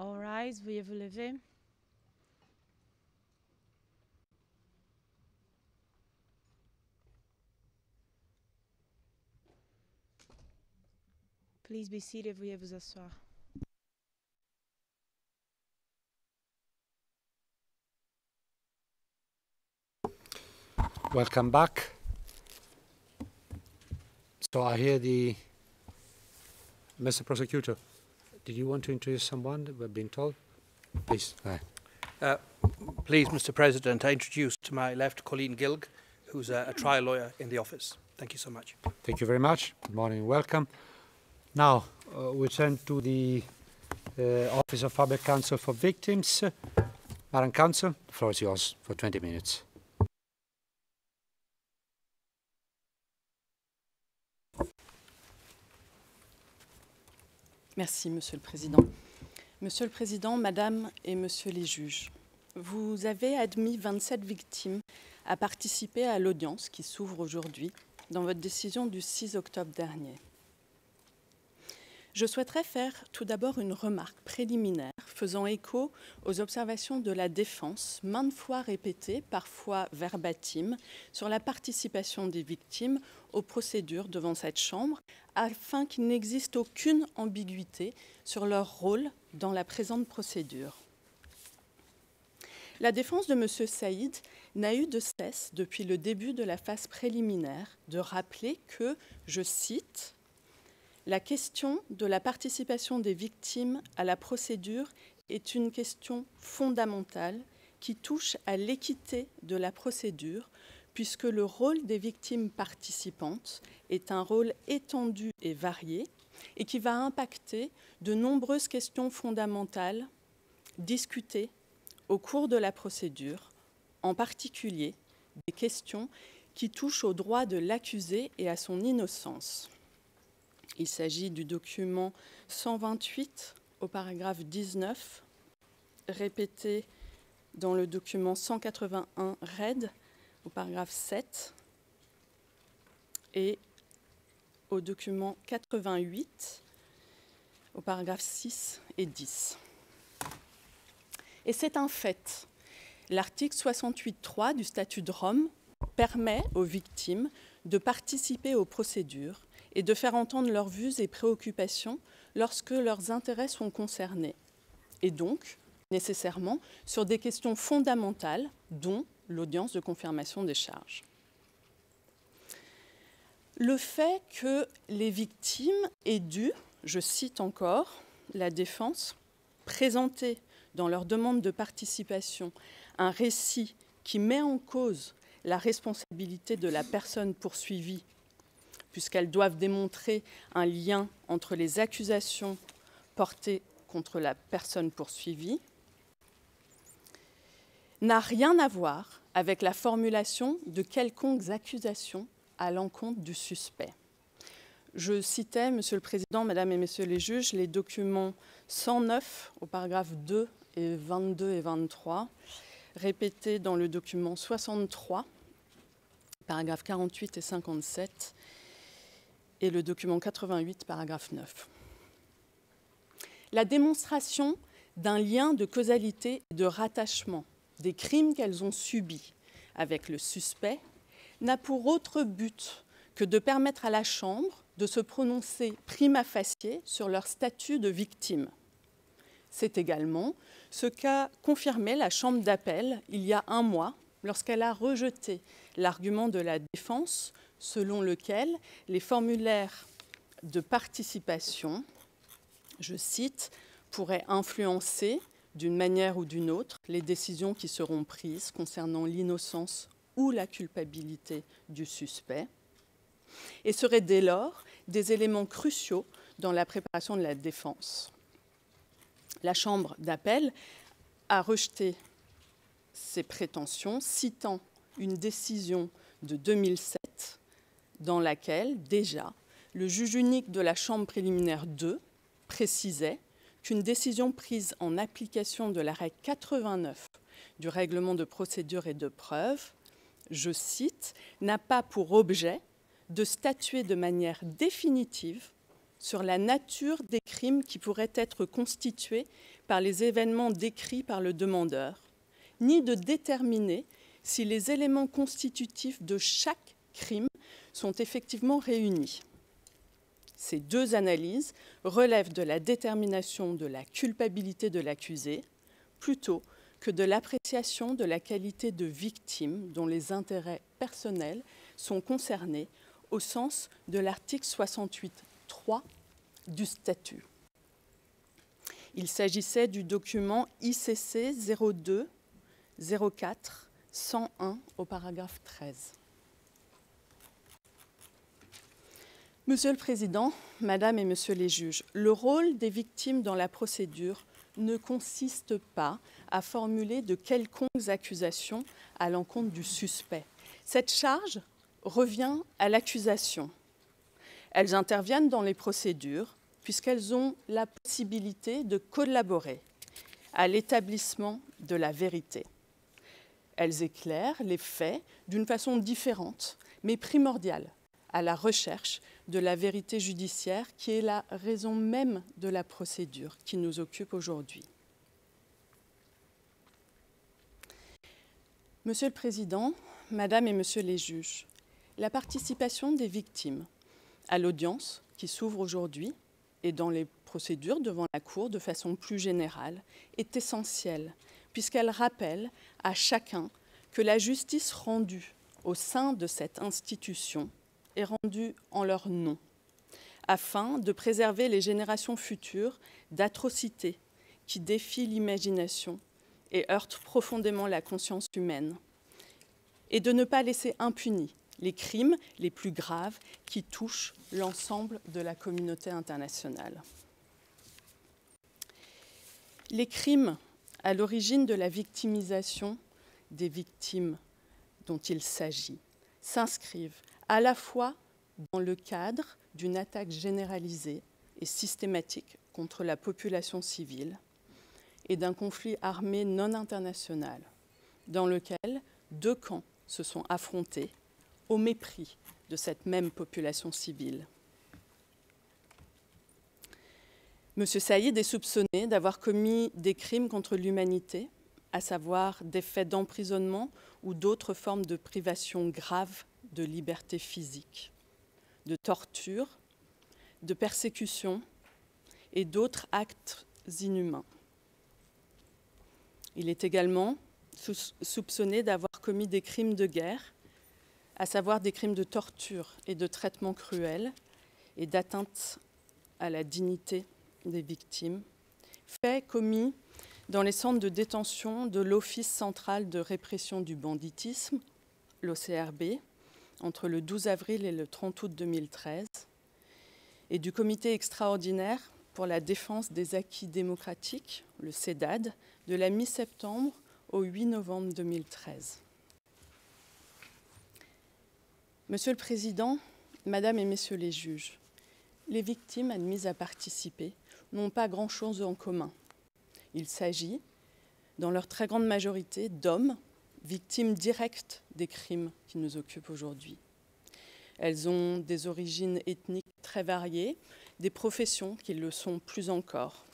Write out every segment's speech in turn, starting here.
All rise, veuillez vous lever. Please be seated, veuillez vous asseoir. Welcome back. So I hear Mr. Prosecutor, did you want to introduce someone we've been told? Please. Please, Mr. President, I introduce to my left Colleen Gilg, who's a trial lawyer in the office. Thank you so much. Thank you very much. Good morning and welcome. Now, we turn to the Office of Public Counsel for Victims. Madam Counsel, the floor is yours for 20 minutes. Merci, Monsieur le Président. Monsieur le Président, Madame et Monsieur les juges, vous avez admis 27 victimes à participer à l'audience qui s'ouvre aujourd'hui dans votre décision du 6 octobre dernier. Je souhaiterais faire tout d'abord une remarque préliminaire faisant écho aux observations de la défense, maintes fois répétées, parfois verbatim, sur la participation des victimes aux procédures devant cette Chambre, afin qu'il n'existe aucune ambiguïté sur leur rôle dans la présente procédure. La défense de M. Saïd n'a eu de cesse, depuis le début de la phase préliminaire, de rappeler que, je cite, « La question de la participation des victimes à la procédure est une question fondamentale qui touche à l'équité de la procédure, puisque le rôle des victimes participantes est un rôle étendu et varié et qui va impacter de nombreuses questions fondamentales discutées au cours de la procédure, en particulier des questions qui touchent aux droits de l'accusé et à son innocence. Il s'agit du document 128 au paragraphe 19, répété dans le document 181 RED au paragraphe 7 et au document 88 au paragraphe 6 et 10. Et c'est un fait. L'article 68.3 du statut de Rome permet aux victimes de participer aux procédures et de faire entendre leurs vues et préoccupations lorsque leurs intérêts sont concernés, et donc, nécessairement, sur des questions fondamentales, dont l'audience de confirmation des charges. Le fait que les victimes aient dû, je cite encore la défense, présenter dans leur demande de participation un récit qui met en cause la responsabilité de la personne poursuivie, puisqu'elles doivent démontrer un lien entre les accusations portées contre la personne poursuivie, n'a rien à voir avec la formulation de quelconques accusations à l'encontre du suspect. Je citais, Monsieur le Président, Madame et Messieurs les juges, les documents 109 au paragraphe 2 et 22 et 23, répétés dans le document 63, paragraphes 48 et 57, et le document 88, paragraphe 9. La démonstration d'un lien de causalité et de rattachement des crimes qu'elles ont subis avec le suspect n'a pour autre but que de permettre à la Chambre de se prononcer prima facie sur leur statut de victime. C'est également ce qu'a confirmé la Chambre d'appel il y a un mois lorsqu'elle a rejeté l'argument de la défense selon lequel les formulaires de participation, je cite, pourraient influencer d'une manière ou d'une autre les décisions qui seront prises concernant l'innocence ou la culpabilité du suspect et seraient dès lors des éléments cruciaux dans la préparation de la défense. La Chambre d'appel a rejeté ces prétentions, citant une décision de 2007 dans laquelle, déjà, le juge unique de la Chambre préliminaire 2 précisait qu'une décision prise en application de la règle 89 du règlement de procédure et de preuve, je cite, n'a pas pour objet de statuer de manière définitive sur la nature des crimes qui pourraient être constitués par les événements décrits par le demandeur, ni de déterminer si les éléments constitutifs de chaque crime sont effectivement réunis. Ces deux analyses relèvent de la détermination de la culpabilité de l'accusé plutôt que de l'appréciation de la qualité de victime dont les intérêts personnels sont concernés au sens de l'article 68.3 du statut. Il s'agissait du document ICC 02 04 101 au paragraphe 13. Monsieur le Président, Madame et Monsieur les juges, le rôle des victimes dans la procédure ne consiste pas à formuler de quelconques accusations à l'encontre du suspect. Cette charge revient à l'accusation. Elles interviennent dans les procédures puisqu'elles ont la possibilité de collaborer à l'établissement de la vérité. Elles éclairent les faits d'une façon différente, mais primordiale, à la recherche de la vérité judiciaire qui est la raison même de la procédure qui nous occupe aujourd'hui. Monsieur le Président, Madame et Monsieur les juges, la participation des victimes à l'audience qui s'ouvre aujourd'hui et dans les procédures devant la Cour de façon plus générale est essentielle puisqu'elle rappelle à chacun que la justice rendue au sein de cette institution est rendue en leur nom, afin de préserver les générations futures d'atrocités qui défient l'imagination et heurtent profondément la conscience humaine, et de ne pas laisser impunis les crimes les plus graves qui touchent l'ensemble de la communauté internationale. Les crimes à l'origine de la victimisation des victimes dont il s'agit s'inscrivent à la fois dans le cadre d'une attaque généralisée et systématique contre la population civile et d'un conflit armé non international dans lequel deux camps se sont affrontés au mépris de cette même population civile. M. Saïd est soupçonné d'avoir commis des crimes contre l'humanité, à savoir des faits d'emprisonnement ou d'autres formes de privation grave de liberté physique, de torture, de persécution et d'autres actes inhumains. Il est également soupçonné d'avoir commis des crimes de guerre, à savoir des crimes de torture et de traitement cruel et d'atteinte à la dignité des victimes, faits commis dans les centres de détention de l'Office central de répression du banditisme, l'OCRB, entre le 12 avril et le 30 août 2013, et du Comité extraordinaire pour la défense des acquis démocratiques, le CEDAD, de la mi-septembre au 8 novembre 2013. Monsieur le Président, Madame et Messieurs les juges, les victimes admises à participer n'ont pas grand-chose en commun. Il s'agit, dans leur très grande majorité, d'hommes victimes directes des crimes qui nous occupent aujourd'hui. Elles ont des origines ethniques très variées, des professions qui le sont plus encore.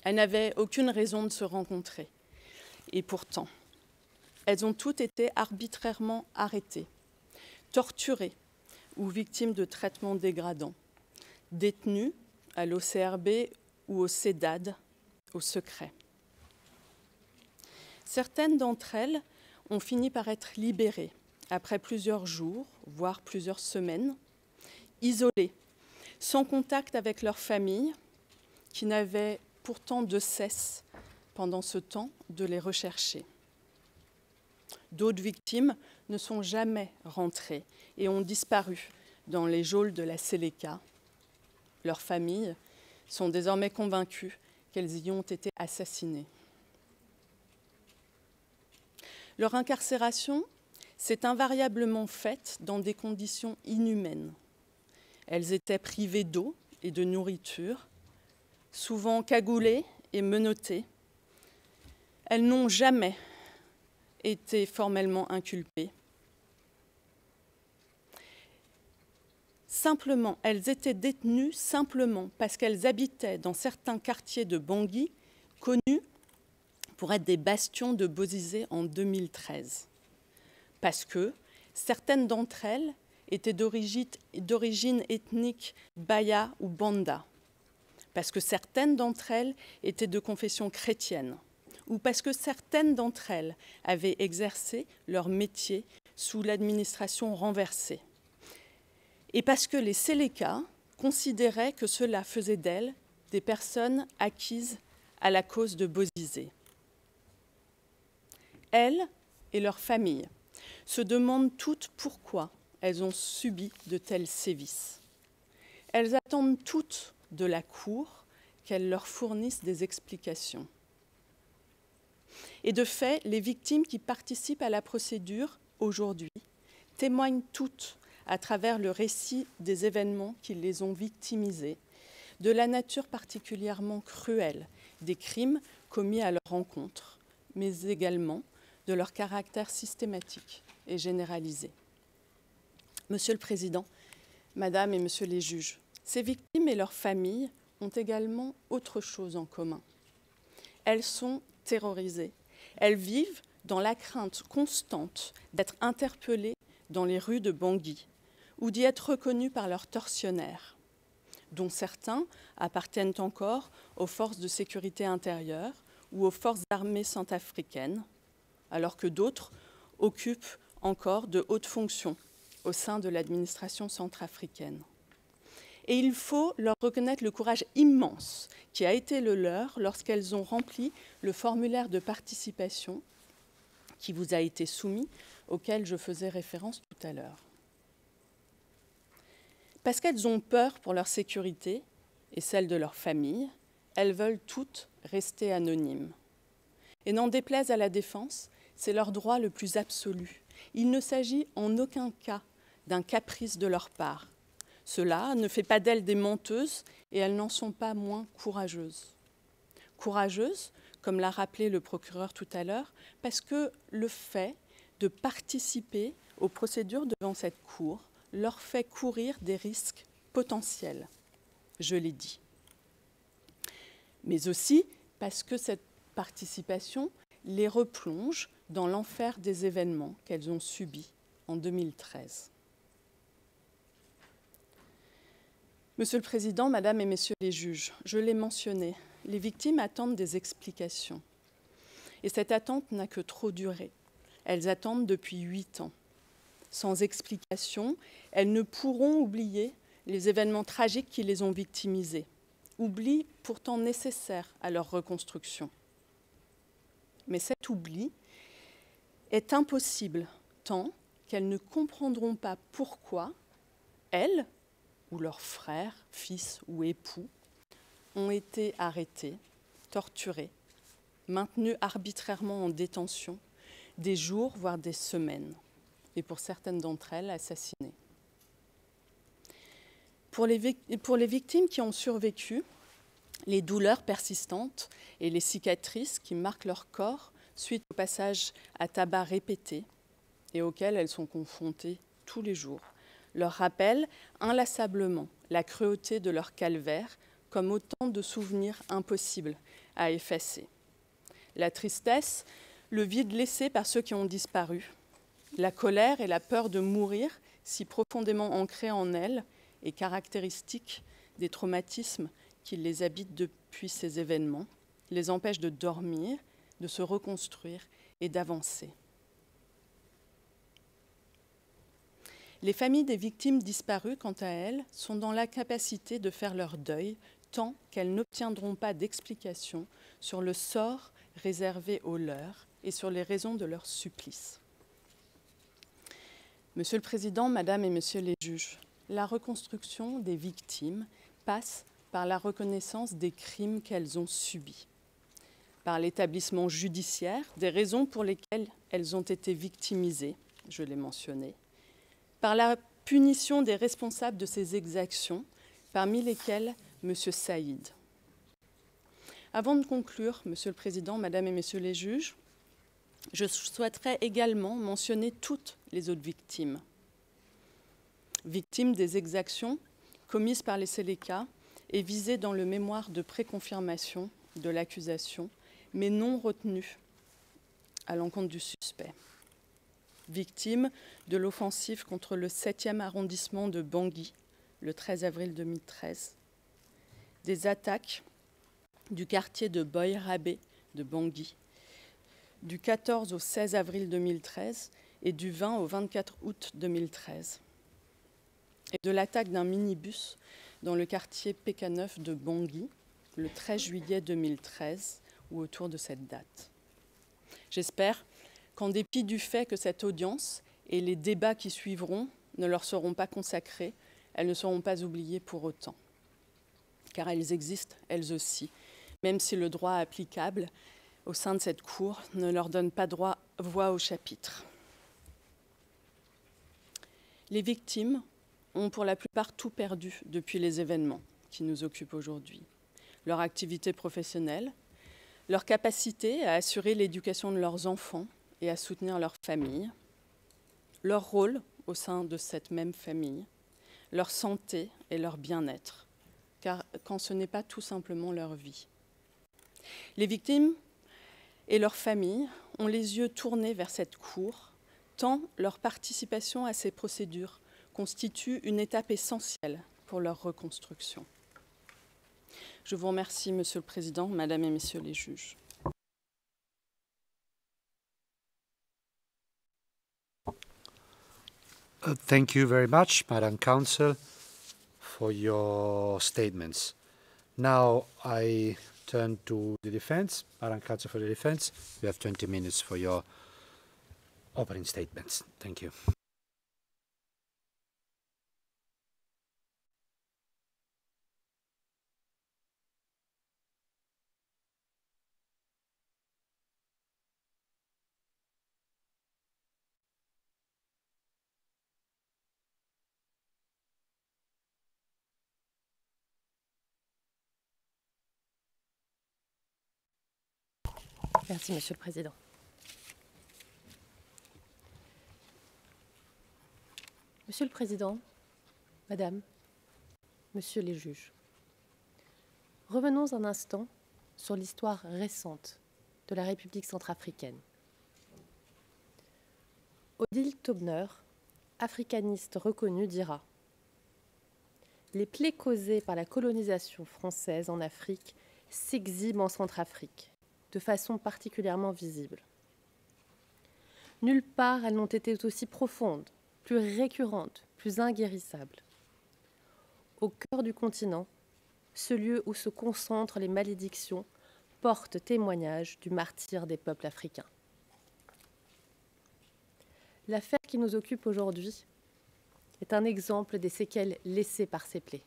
Elles n'avaient aucune raison de se rencontrer. Et pourtant, elles ont toutes été arbitrairement arrêtées, torturées ou victimes de traitements dégradants, détenues à l'OCRB ou au CEDAD, au secret. Certaines d'entre elles ont fini par être libérées après plusieurs jours, voire plusieurs semaines, isolées, sans contact avec leurs familles, qui n'avaient pourtant de cesse, pendant ce temps, de les rechercher. D'autres victimes ne sont jamais rentrées et ont disparu dans les geôles de la Séléka. Leurs familles sont désormais convaincues qu'elles y ont été assassinées. Leur incarcération s'est invariablement faite dans des conditions inhumaines. Elles étaient privées d'eau et de nourriture, souvent cagoulées et menottées. Elles n'ont jamais été formellement inculpées. elles étaient détenues simplement parce qu'elles habitaient dans certains quartiers de Bangui, connus pour être des bastions de Bozizé en 2013. Parce que certaines d'entre elles étaient d'origine ethnique Baya ou Banda, parce que certaines d'entre elles étaient de confession chrétienne, ou parce que certaines d'entre elles avaient exercé leur métier sous l'administration renversée. Et parce que les Séléka considéraient que cela faisait d'elles des personnes acquises à la cause de Bozizé. Elles et leurs familles se demandent toutes pourquoi elles ont subi de tels sévices. Elles attendent toutes de la Cour qu'elle leur fournisse des explications. Et de fait, les victimes qui participent à la procédure aujourd'hui témoignent toutes à travers le récit des événements qui les ont victimisées, de la nature particulièrement cruelle des crimes commis à leur encontre, mais également de leur caractère systématique et généralisé. Monsieur le Président, Madame et Monsieur les juges, ces victimes et leurs familles ont également autre chose en commun. Elles sont terrorisées. Elles vivent dans la crainte constante d'être interpellées dans les rues de Bangui ou d'y être reconnues par leurs tortionnaires, dont certains appartiennent encore aux forces de sécurité intérieure ou aux forces armées centrafricaines, alors que d'autres occupent encore de hautes fonctions au sein de l'administration centrafricaine. Et il faut leur reconnaître le courage immense qui a été le leur lorsqu'elles ont rempli le formulaire de participation qui vous a été soumis, auquel je faisais référence tout à l'heure. Parce qu'elles ont peur pour leur sécurité et celle de leur famille, elles veulent toutes rester anonymes. Et n'en déplaise à la défense, c'est leur droit le plus absolu. Il ne s'agit en aucun cas d'un caprice de leur part. Cela ne fait pas d'elles des menteuses et elles n'en sont pas moins courageuses. Courageuses, comme l'a rappelé le procureur tout à l'heure, parce que le fait de participer aux procédures devant cette cour leur fait courir des risques potentiels, je l'ai dit. Mais aussi parce que cette participation les replonge dans l'enfer des événements qu'elles ont subis en 2013. Monsieur le Président, Madame et Messieurs les juges, je l'ai mentionné, les victimes attendent des explications. Et cette attente n'a que trop duré. Elles attendent depuis 8 ans. Sans explication, elles ne pourront oublier les événements tragiques qui les ont victimisées, oubli pourtant nécessaire à leur reconstruction. Mais cet oubli est impossible tant qu'elles ne comprendront pas pourquoi elles, ou leurs frères, fils ou époux, ont été arrêtés, torturés, maintenus arbitrairement en détention, des jours, voire des semaines, et pour certaines d'entre elles, assassinées. Pour les victimes qui ont survécu, les douleurs persistantes et les cicatrices qui marquent leur corps suite au passage à tabac répété et auxquelles elles sont confrontées tous les jours, leur rappellent inlassablement la cruauté de leur calvaire comme autant de souvenirs impossibles à effacer. La tristesse, le vide laissé par ceux qui ont disparu, la colère et la peur de mourir, si profondément ancrées en elles et caractéristiques des traumatismes qui les habitent depuis ces événements, les empêchent de dormir, de se reconstruire et d'avancer. Les familles des victimes disparues, quant à elles, sont dans l'incapacité de faire leur deuil tant qu'elles n'obtiendront pas d'explication sur le sort réservé aux leurs et sur les raisons de leur supplice. Monsieur le Président, Madame et Messieurs les juges, la reconstruction des victimes passe par la reconnaissance des crimes qu'elles ont subis, par l'établissement judiciaire des raisons pour lesquelles elles ont été victimisées, je l'ai mentionné, par la punition des responsables de ces exactions, parmi lesquels M. Saïd. Avant de conclure, Monsieur le Président, Madame et Messieurs les juges, je souhaiterais également mentionner toutes les autres victimes. victimes des exactions commises par les Séléka et visées dans le mémoire de préconfirmation de l'accusation, mais non retenues à l'encontre du suspect. Victimes de l'offensive contre le 7e arrondissement de Bangui, le 13 avril 2013, des attaques du quartier de Boy-Rabé de Bangui, du 14 au 16 avril 2013 et du 20 au 24 août 2013, et de l'attaque d'un minibus dans le quartier PK9 de Bangui, le 13 juillet 2013, ou autour de cette date. J'espère qu'en dépit du fait que cette audience et les débats qui suivront ne leur seront pas consacrés, elles ne seront pas oubliées pour autant, car elles existent, elles aussi, même si le droit applicable au sein de cette cour ne leur donne pas voix au chapitre. Les victimes ont pour la plupart tout perdu depuis les événements qui nous occupent aujourd'hui. Leur activité professionnelle, leur capacité à assurer l'éducation de leurs enfants et à soutenir leur famille, leur rôle au sein de cette même famille, leur santé et leur bien-être, car quand ce n'est pas tout simplement leur vie. Les victimes et leurs familles ont les yeux tournés vers cette cour, tant leur participation à ces procédures constitue une étape essentielle pour leur reconstruction. Je vous remercie, Monsieur le Président, Madame et Messieurs les juges. Thank you very much, Madam Counsel, for your statements. Now I turn to the defense. Madam Counsel for the defense, you have 20 minutes for your opening statements. Thank you. Merci, Monsieur le Président. Monsieur le Président, Madame, Monsieur les juges, revenons un instant sur l'histoire récente de la République centrafricaine. Odile Taubner, africaniste reconnu, dira « Les plaies causées par la colonisation française en Afrique s'exhibent en Centrafrique, de façon particulièrement visible. Nulle part elles n'ont été aussi profondes, plus récurrentes, plus inguérissables. Au cœur du continent, ce lieu où se concentrent les malédictions porte témoignage du martyre des peuples africains. L'affaire qui nous occupe aujourd'hui est un exemple des séquelles laissées par ces plaies.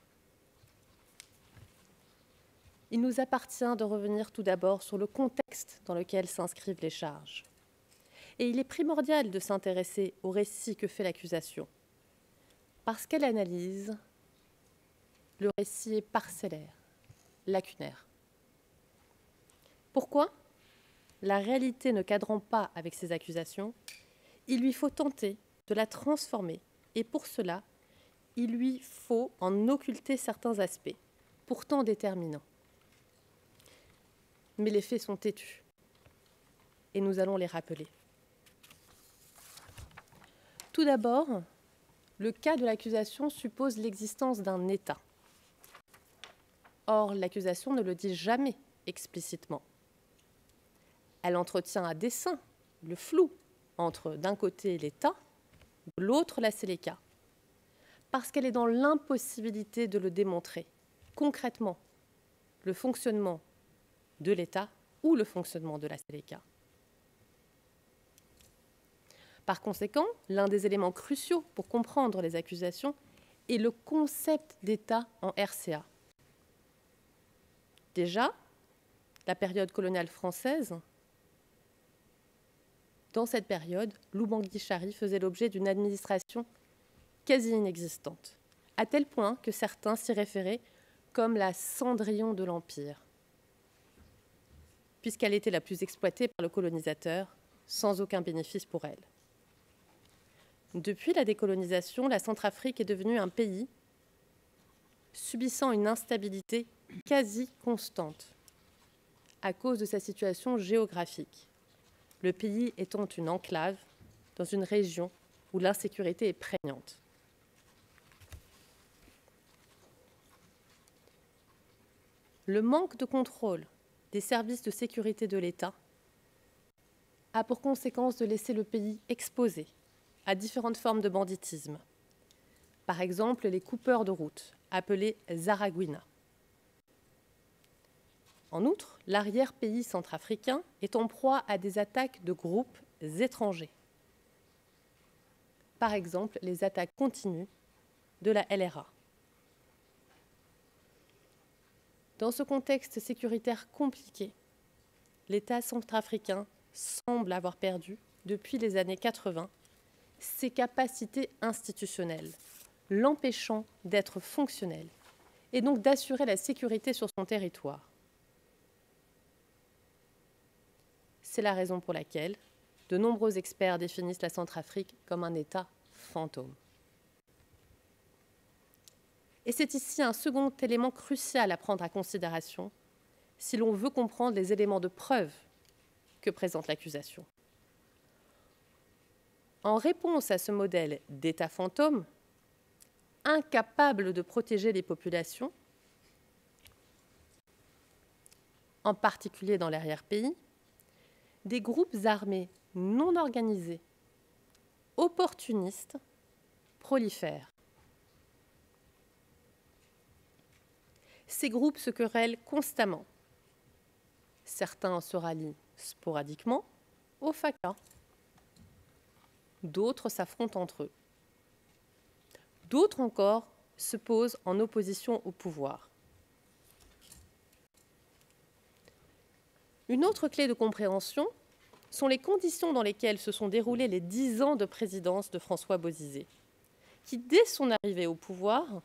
Il nous appartient de revenir tout d'abord sur le contexte dans lequel s'inscrivent les charges. Et il est primordial de s'intéresser au récit que fait l'accusation, parce qu'elle analyse le récit est parcellaire, lacunaire. Pourquoi ? La réalité ne cadrant pas avec ces accusations, il lui faut tenter de la transformer, et pour cela, il lui faut en occulter certains aspects, pourtant déterminants. Mais les faits sont têtus, et nous allons les rappeler. Tout d'abord, le cas de l'accusation suppose l'existence d'un État. Or, l'accusation ne le dit jamais explicitement. Elle entretient à dessein le flou entre, d'un côté, l'État, de l'autre, la Séléka, parce qu'elle est dans l'impossibilité de le démontrer concrètement, le fonctionnement de l'État ou le fonctionnement de la Séléka. Par conséquent, l'un des éléments cruciaux pour comprendre les accusations est le concept d'État en RCA. Déjà, la période coloniale française, dans cette période, l'Oubangui-Chari faisait l'objet d'une administration quasi inexistante, à tel point que certains s'y référaient comme la Cendrillon de l'Empire, puisqu'elle était la plus exploitée par le colonisateur, sans aucun bénéfice pour elle. Depuis la décolonisation, la Centrafrique est devenue un pays subissant une instabilité quasi constante à cause de sa situation géographique, le pays étant une enclave dans une région où l'insécurité est prégnante. Le manque de contrôle des services de sécurité de l'État a pour conséquence de laisser le pays exposé à différentes formes de banditisme. Par exemple, les coupeurs de route, appelés Zaragouina. En outre, l'arrière-pays centrafricain est en proie à des attaques de groupes étrangers. Par exemple, les attaques continues de la LRA. Dans ce contexte sécuritaire compliqué, l'État centrafricain semble avoir perdu, depuis les années 80, ses capacités institutionnelles, l'empêchant d'être fonctionnel et donc d'assurer la sécurité sur son territoire. C'est la raison pour laquelle de nombreux experts définissent la Centrafrique comme un État fantôme. Et c'est ici un second élément crucial à prendre en considération si l'on veut comprendre les éléments de preuve que présente l'accusation. En réponse à ce modèle d'État fantôme, incapable de protéger les populations, en particulier dans l'arrière-pays, des groupes armés non organisés, opportunistes, prolifèrent. Ces groupes se querellent constamment. Certains se rallient sporadiquement au FACA. D'autres s'affrontent entre eux. D'autres encore se posent en opposition au pouvoir. Une autre clé de compréhension sont les conditions dans lesquelles se sont déroulés les 10 ans de présidence de François Bozizé, qui, dès son arrivée au pouvoir,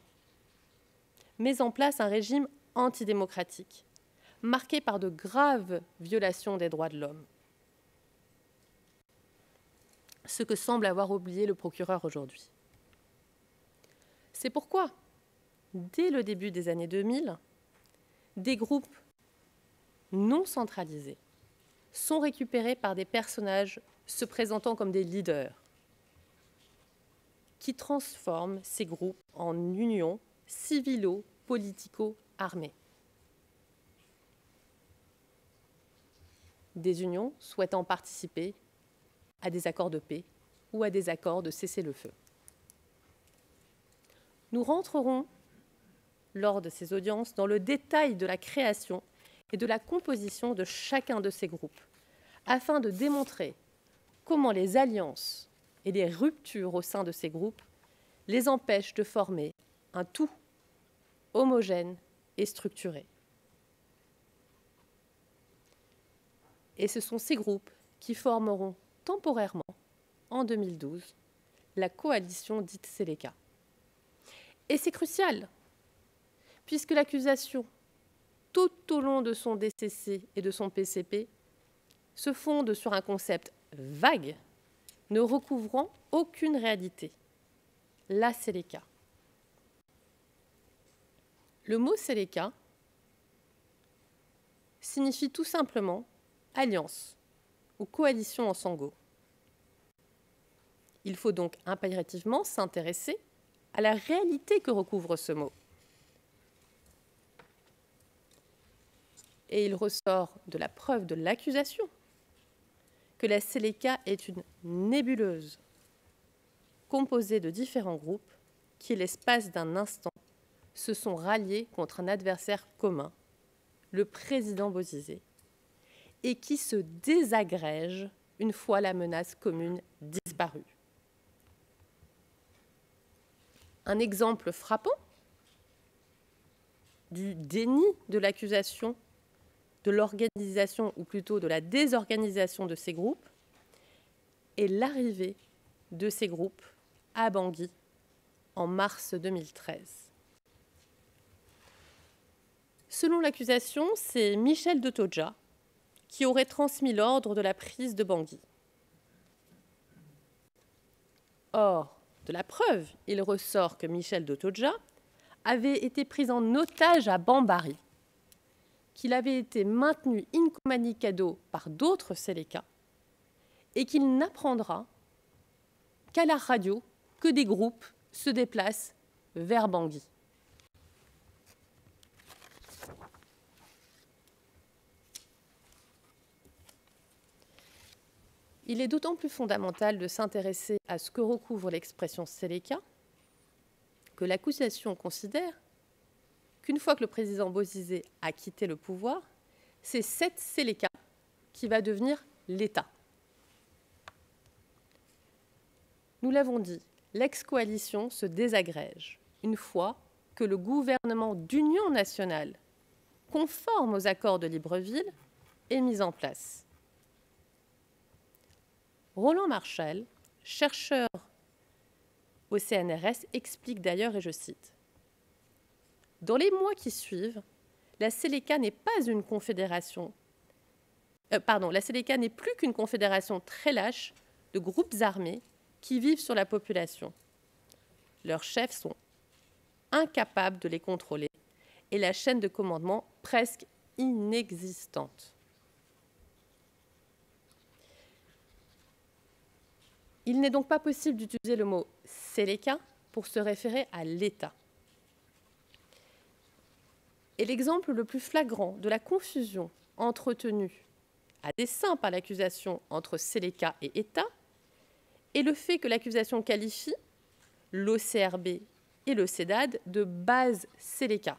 met en place un régime antidémocratique, marqué par de graves violations des droits de l'homme. Ce que semble avoir oublié le procureur aujourd'hui. C'est pourquoi, dès le début des années 2000, des groupes non centralisés sont récupérés par des personnages se présentant comme des leaders, qui transforment ces groupes en unions civilo-politico-armées. Des unions souhaitant participer à des accords de paix ou à des accords de cessez-le-feu. Nous rentrerons, lors de ces audiences, dans le détail de la création et de la composition de chacun de ces groupes, afin de démontrer comment les alliances et les ruptures au sein de ces groupes les empêchent de former un tout homogène et structuré. Et ce sont ces groupes qui formeront temporairement, en 2012, la coalition dite Seleka. Et c'est crucial, puisque l'accusation, tout au long de son DCC et de son PCP, se fonde sur un concept vague, ne recouvrant aucune réalité, la Seleka. Le mot Seleka signifie tout simplement alliance ou coalition en sango. Il faut donc impérativement s'intéresser à la réalité que recouvre ce mot. Et il ressort de la preuve de l'accusation que la Seleka est une nébuleuse composée de différents groupes qui, l'espace d'un instant, se sont ralliés contre un adversaire commun, le président Bozizé, et qui se désagrègent une fois la menace commune disparue. Un exemple frappant du déni de l'accusation, de l'organisation, ou plutôt de la désorganisation de ces groupes, est l'arrivée de ces groupes à Bangui en mars 2013. Selon l'accusation, c'est Michel de Todja qui aurait transmis l'ordre de la prise de Bangui. Or, de la preuve, il ressort que Michel de Todja avait été pris en otage à Bambari, qu'il avait été maintenu incommunicado par d'autres Séléka et qu'il n'apprendra qu'à la radio que des groupes se déplacent vers Bangui. Il est d'autant plus fondamental de s'intéresser à ce que recouvre l'expression Séléka que l'accusation considère qu'une fois que le président Bozizé a quitté le pouvoir, c'est cette Séléka qui va devenir l'État. Nous l'avons dit, l'ex-coalition se désagrège une fois que le gouvernement d'union nationale, conforme aux accords de Libreville, est mis en place. Roland Marchal, chercheur au CNRS, explique d'ailleurs, et je cite, « Dans les mois qui suivent, la Séléka n'est pas une confédération, la Séléka n'est plus qu'une confédération très lâche de groupes armés qui vivent sur la population. Leurs chefs sont incapables de les contrôler et la chaîne de commandement presque inexistante. » Il n'est donc pas possible d'utiliser le mot « Séléka » pour se référer à l'État. Et l'exemple le plus flagrant de la confusion entretenue à dessein par l'accusation entre Séléka et État est le fait que l'accusation qualifie l'OCRB et le CEDAD de base Séléka.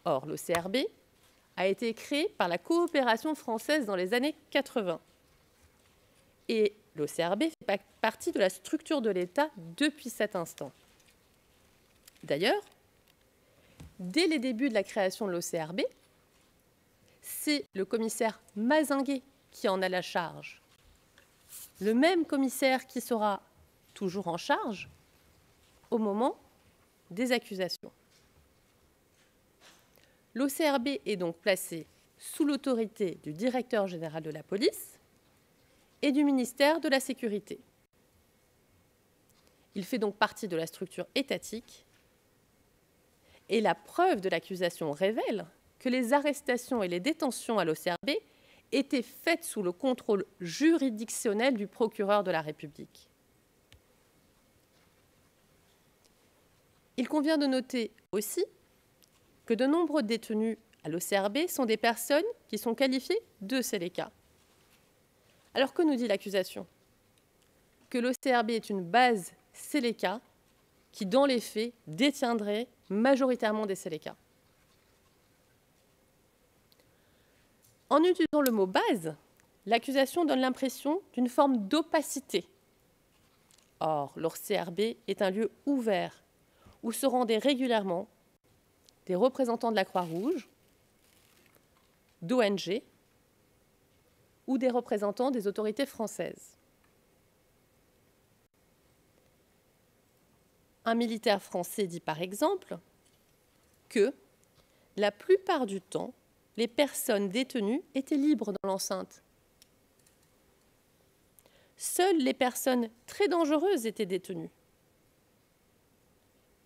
Or, l'OCRB a été créé par la coopération française dans les années 80. Et l'OCRB fait partie de la structure de l'État depuis cet instant. D'ailleurs, dès les débuts de la création de l'OCRB, c'est le commissaire Mazinguet qui en a la charge. Le même commissaire qui sera toujours en charge au moment des accusations. L'OCRB est donc placé sous l'autorité du directeur général de la police et du ministère de la Sécurité. Il fait donc partie de la structure étatique et la preuve de l'accusation révèle que les arrestations et les détentions à l'OCRB étaient faites sous le contrôle juridictionnel du procureur de la République. Il convient de noter aussi que de nombreux détenus à l'OCRB sont des personnes qui sont qualifiées de Séléka. Alors que nous dit l'accusation? Que l'OCRB est une base Séléka qui, dans les faits, détiendrait majoritairement des Séléka. En utilisant le mot « base », l'accusation donne l'impression d'une forme d'opacité. Or, l'OCRB est un lieu ouvert où se rendaient régulièrement des représentants de la Croix-Rouge, d'ONG ou des représentants des autorités françaises. Un militaire français dit par exemple que la plupart du temps, les personnes détenues étaient libres dans l'enceinte. Seules les personnes très dangereuses étaient détenues.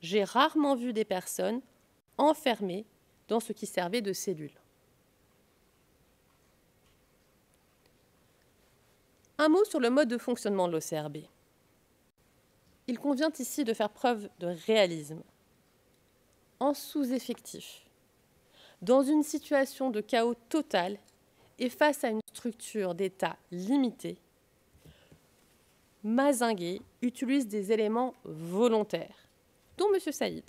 J'ai rarement vu des personnes enfermées dans ce qui servait de cellule. Un mot sur le mode de fonctionnement de l'OCRB. Il convient ici de faire preuve de réalisme. En sous-effectif, dans une situation de chaos total et face à une structure d'État limitée, Mazinguet utilise des éléments volontaires, dont M. Saïd.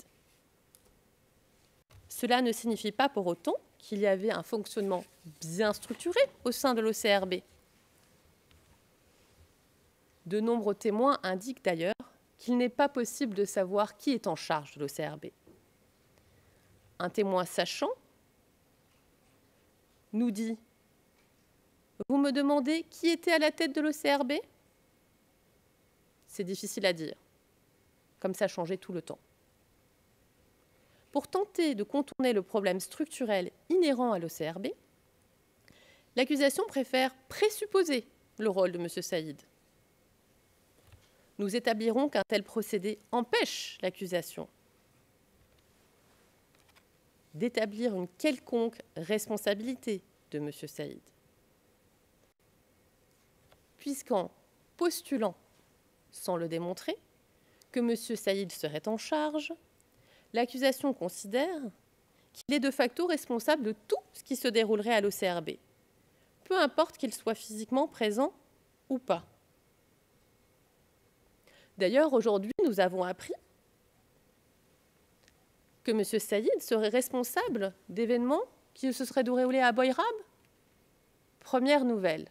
Cela ne signifie pas pour autant qu'il y avait un fonctionnement bien structuré au sein de l'OCRB. De nombreux témoins indiquent d'ailleurs qu'il n'est pas possible de savoir qui est en charge de l'OCRB. Un témoin sachant nous dit « Vous me demandez qui était à la tête de l'OCRB ?» C'est difficile à dire, comme ça changeait tout le temps. Pour tenter de contourner le problème structurel inhérent à l'OCRB, l'accusation préfère présupposer le rôle de M. Saïd. nous établirons qu'un tel procédé empêche l'accusation d'établir une quelconque responsabilité de M. Saïd. Puisqu'en postulant, sans le démontrer, que M. Saïd serait en charge, l'accusation considère qu'il est de facto responsable de tout ce qui se déroulerait à l'OCRB, peu importe qu'il soit physiquement présent ou pas. D'ailleurs, aujourd'hui, nous avons appris que M. Saïd serait responsable d'événements qui se seraient déroulés à Boïrab. Première nouvelle,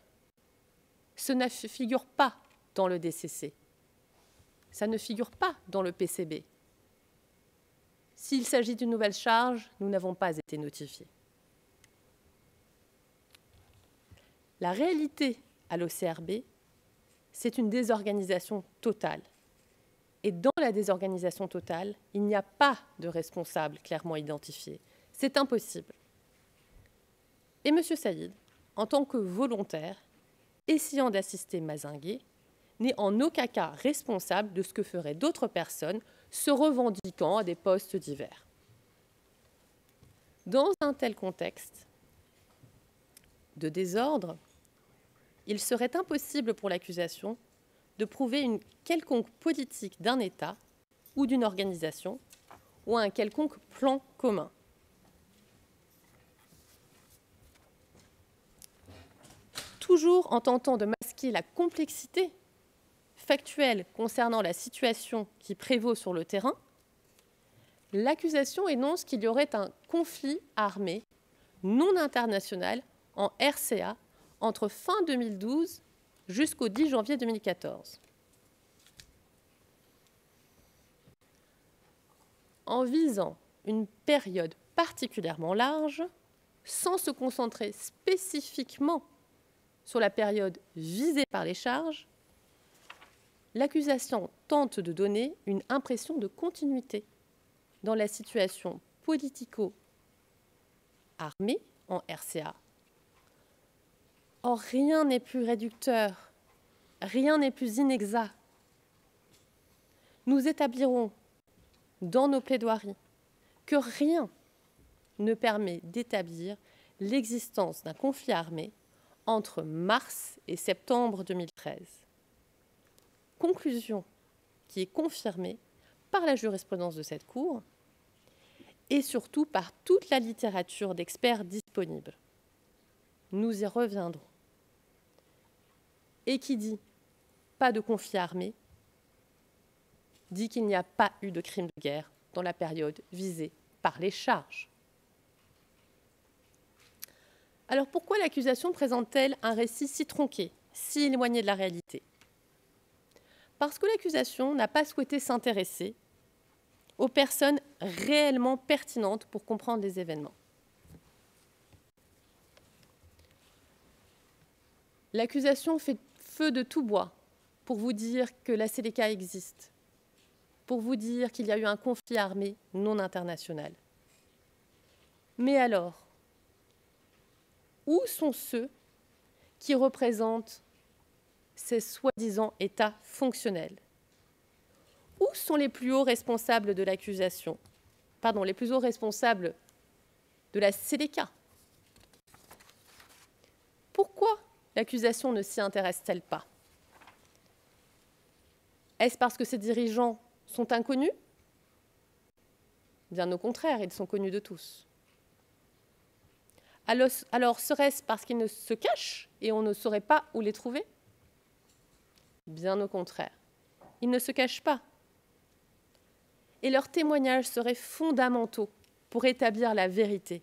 ce ne figure pas dans le DCC. Ça ne figure pas dans le PCB. S'il s'agit d'une nouvelle charge, nous n'avons pas été notifiés. La réalité à l'OCRB, c'est une désorganisation totale. Et dans la désorganisation totale, il n'y a pas de responsable clairement identifié. C'est impossible. Et M. Saïd, en tant que volontaire, essayant d'assister Mazingué, n'est en aucun cas responsable de ce que feraient d'autres personnes se revendiquant à des postes divers. Dans un tel contexte de désordre, il serait impossible pour l'accusation de prouver une quelconque politique d'un État ou d'une organisation ou un quelconque plan commun. Toujours en tentant de masquer la complexité factuelle concernant la situation qui prévaut sur le terrain, l'accusation énonce qu'il y aurait un conflit armé non international en RCA entre fin 2012 jusqu'au 10 janvier 2014. En visant une période particulièrement large, sans se concentrer spécifiquement sur la période visée par les charges, l'accusation tente de donner une impression de continuité dans la situation politico-armée en RCA. Or, rien n'est plus réducteur, rien n'est plus inexact. Nous établirons dans nos plaidoiries que rien ne permet d'établir l'existence d'un conflit armé entre mars et septembre 2013. Conclusion qui est confirmée par la jurisprudence de cette Cour et surtout par toute la littérature d'experts disponible. Nous y reviendrons. Et qui dit pas de conflit armé dit qu'il n'y a pas eu de crime de guerre dans la période visée par les charges. Alors pourquoi l'accusation présente-t-elle un récit si tronqué, si éloigné de la réalité? Parce que l'accusation n'a pas souhaité s'intéresser aux personnes réellement pertinentes pour comprendre les événements. L'accusation fait feu de tout bois pour vous dire que la Seleka existe, pour vous dire qu'il y a eu un conflit armé non international. Mais alors, où sont ceux qui représentent ces soi-disant États fonctionnels? Où sont les plus hauts responsables de l'accusation? Pardon, les plus hauts responsables de la Seleka? Pourquoi l'accusation ne s'y intéresse-t-elle pas? Est-ce parce que ces dirigeants sont inconnus? Bien au contraire, ils sont connus de tous. Alors serait-ce parce qu'ils ne se cachent et on ne saurait pas où les trouver? Bien au contraire, ils ne se cachent pas. Et leurs témoignages seraient fondamentaux pour établir la vérité.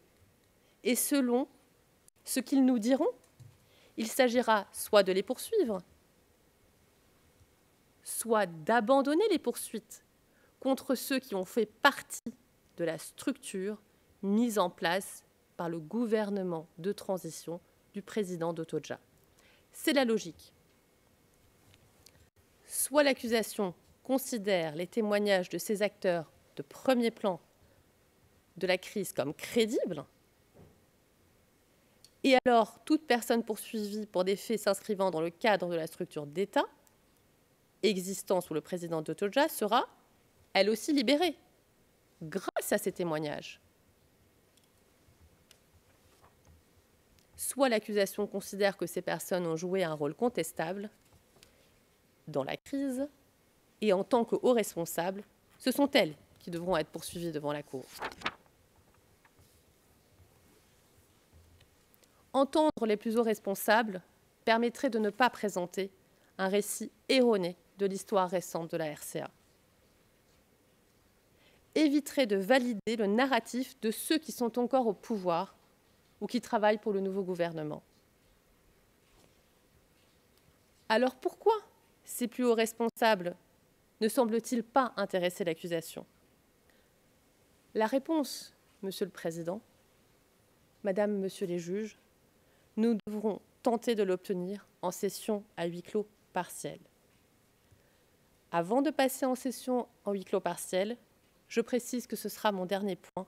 Et selon ce qu'ils nous diront, il s'agira soit de les poursuivre, soit d'abandonner les poursuites contre ceux qui ont fait partie de la structure mise en place par le gouvernement de transition du président Dotodja. C'est la logique. Soit l'accusation considère les témoignages de ces acteurs de premier plan de la crise comme crédibles, et alors toute personne poursuivie pour des faits s'inscrivant dans le cadre de la structure d'État existant sous le président Dottoja sera, elle aussi, libérée, grâce à ces témoignages. Soit l'accusation considère que ces personnes ont joué un rôle contestable dans la crise, et en tant que hauts responsables, ce sont elles qui devront être poursuivies devant la Cour. Entendre les plus hauts responsables permettrait de ne pas présenter un récit erroné de l'histoire récente de la RCA. Éviterait de valider le narratif de ceux qui sont encore au pouvoir ou qui travaillent pour le nouveau gouvernement. Alors pourquoi ces plus hauts responsables ne semblent-ils pas intéresser l'accusation? La réponse, Monsieur le Président, Madame, Monsieur les juges, nous devrons tenter de l'obtenir en session à huis clos partiel. Avant de passer en session en huis clos partiel, je précise que ce sera mon dernier point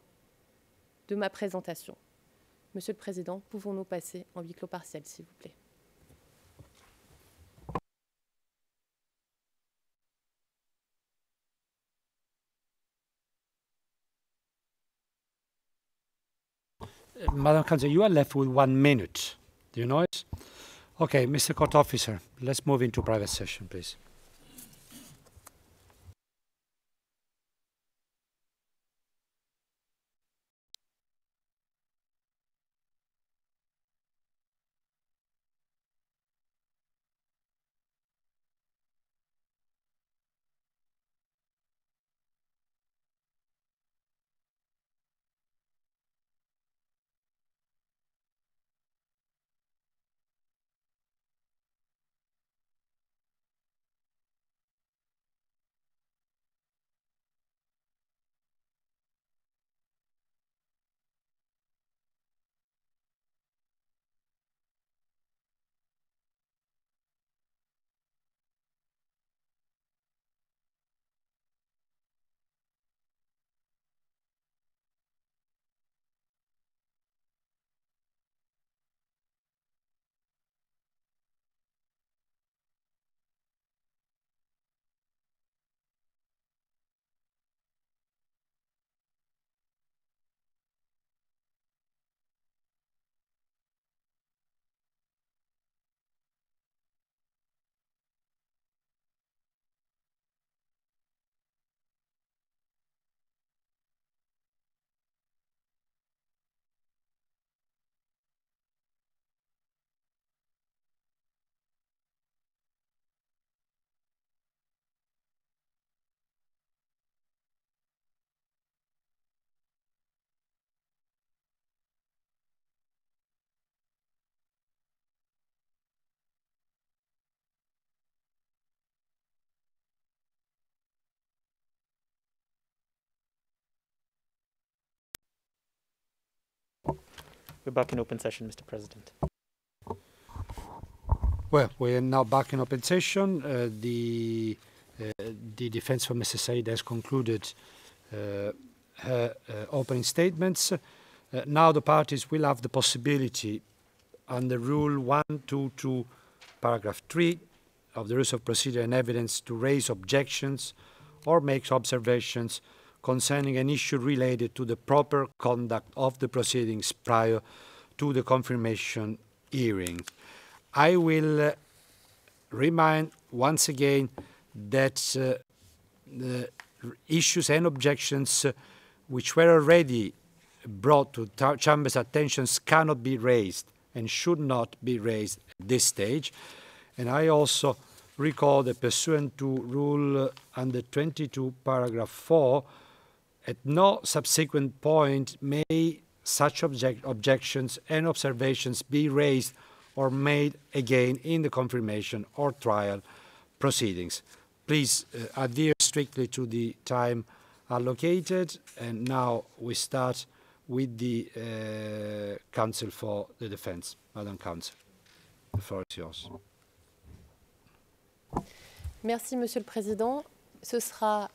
de ma présentation. Monsieur le Président, pouvons-nous passer en huis clos partiel, s'il vous plaît? Madam Counsel, you are left with 1 minute. Do you know it? Okay, Mr. Court Officer, let's move into private session, please. We're back in open session, Mr. President. Well, we are now back in open session. The defense for Mr. Said has concluded her opening statements. Now the parties will have the possibility, under Rule 122, paragraph 3 of the Rules of Procedure and Evidence, to raise objections or make observations concerning an issue related to the proper conduct of the proceedings prior to the confirmation hearing. I will remind once again that the issues and objections which were already brought to Chamber's attentions cannot be raised and should not be raised at this stage. And I also recall that pursuant to Rule under 22, paragraph 4, at no subsequent point may such objections and observations be raised or made again in the confirmation or trial proceedings. Please adhere strictly to the time allocated. And now we start with the counsel for the defense. Madam Counsel, the floor is yours. Merci, Monsieur le Président. Ce sera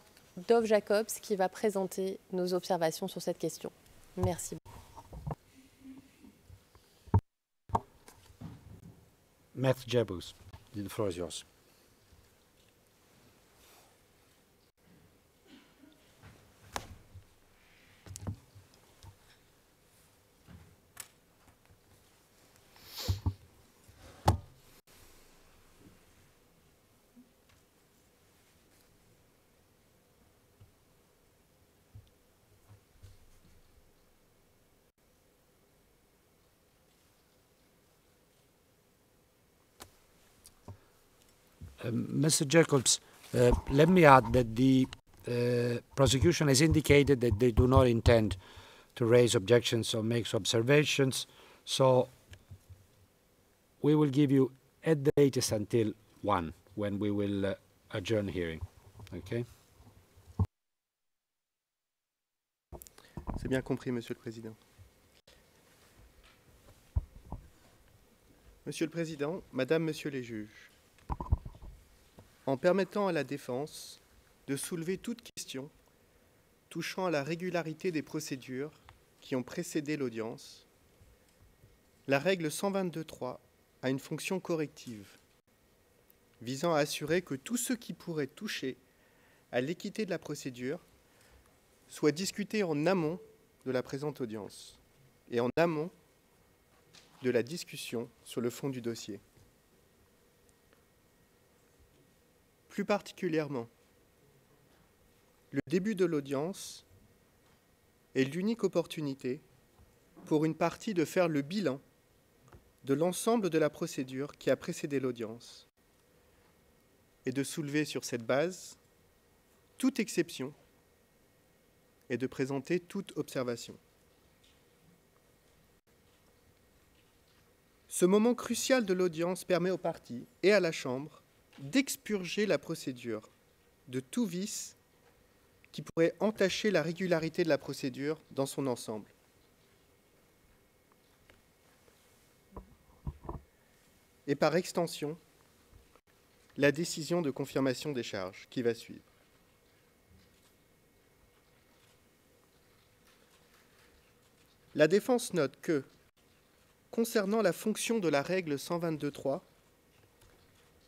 Dov Jacobs qui va présenter nos observations sur cette question. Merci. Matt Jebus, the floor is yours. Mr. Jacobs, let me add that the prosecution has indicated that they do not intend to raise objections or make observations, so we will give you at the latest until 1 when we will adjourn hearing. Okay? C'est bien compris, Monsieur le Président. Monsieur le Président, Madame, Monsieur les juges, en permettant à la défense de soulever toute question touchant à la régularité des procédures qui ont précédé l'audience, la règle 122.3 a une fonction corrective visant à assurer que tout ce qui pourrait toucher à l'équité de la procédure soit discuté en amont de la présente audience et en amont de la discussion sur le fond du dossier. Plus particulièrement, le début de l'audience est l'unique opportunité pour une partie de faire le bilan de l'ensemble de la procédure qui a précédé l'audience et de soulever sur cette base toute exception et de présenter toute observation. Ce moment crucial de l'audience permet aux parties et à la Chambre d'expurger la procédure de tout vice qui pourrait entacher la régularité de la procédure dans son ensemble. Et par extension, la décision de confirmation des charges qui va suivre. La défense note que, concernant la fonction de la règle 122.3,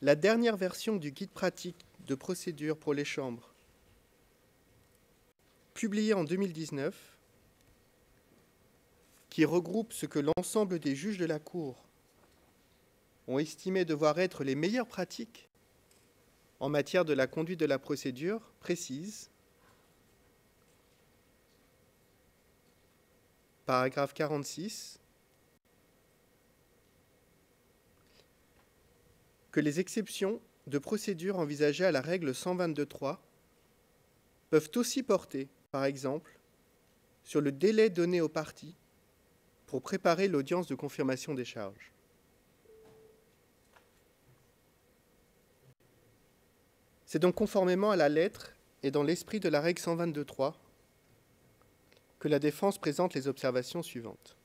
la dernière version du guide pratique de procédure pour les chambres, publiée en 2019, qui regroupe ce que l'ensemble des juges de la Cour ont estimé devoir être les meilleures pratiques en matière de la conduite de la procédure, précise, paragraphe 46, que les exceptions de procédure envisagées à la règle 122.3 peuvent aussi porter, par exemple, sur le délai donné aux parties pour préparer l'audience de confirmation des charges. C'est donc conformément à la lettre et dans l'esprit de la règle 122.3 que la défense présente les observations suivantes.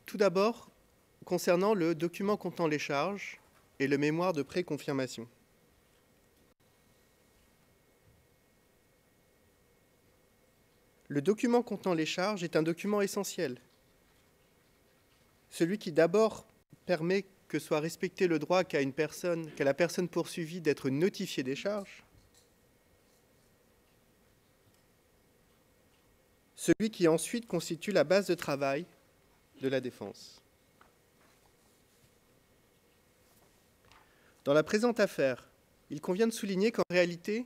Tout d'abord, concernant le document contenant les charges et le mémoire de préconfirmation. Le document contenant les charges est un document essentiel. Celui qui d'abord permet que soit respecté le droit qu'à la personne poursuivie d'être notifiée des charges. Celui qui ensuite constitue la base de travail de la défense. Dans la présente affaire, il convient de souligner qu'en réalité,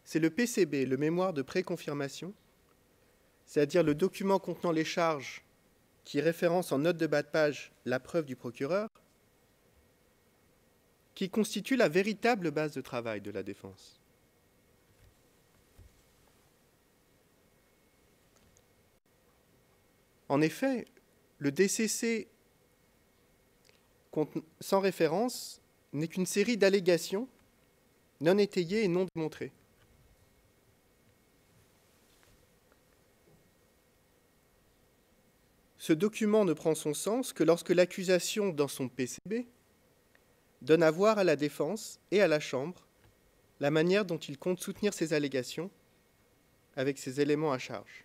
c'est le PCB, le mémoire de préconfirmation, c'est-à-dire le document contenant les charges qui référence en note de bas de page la preuve du procureur, qui constitue la véritable base de travail de la défense. En effet, le DCC sans référence n'est qu'une série d'allégations non étayées et non démontrées. Ce document ne prend son sens que lorsque l'accusation, dans son PCB, donne à voir à la défense et à la Chambre la manière dont il compte soutenir ces allégations avec ces éléments à charge.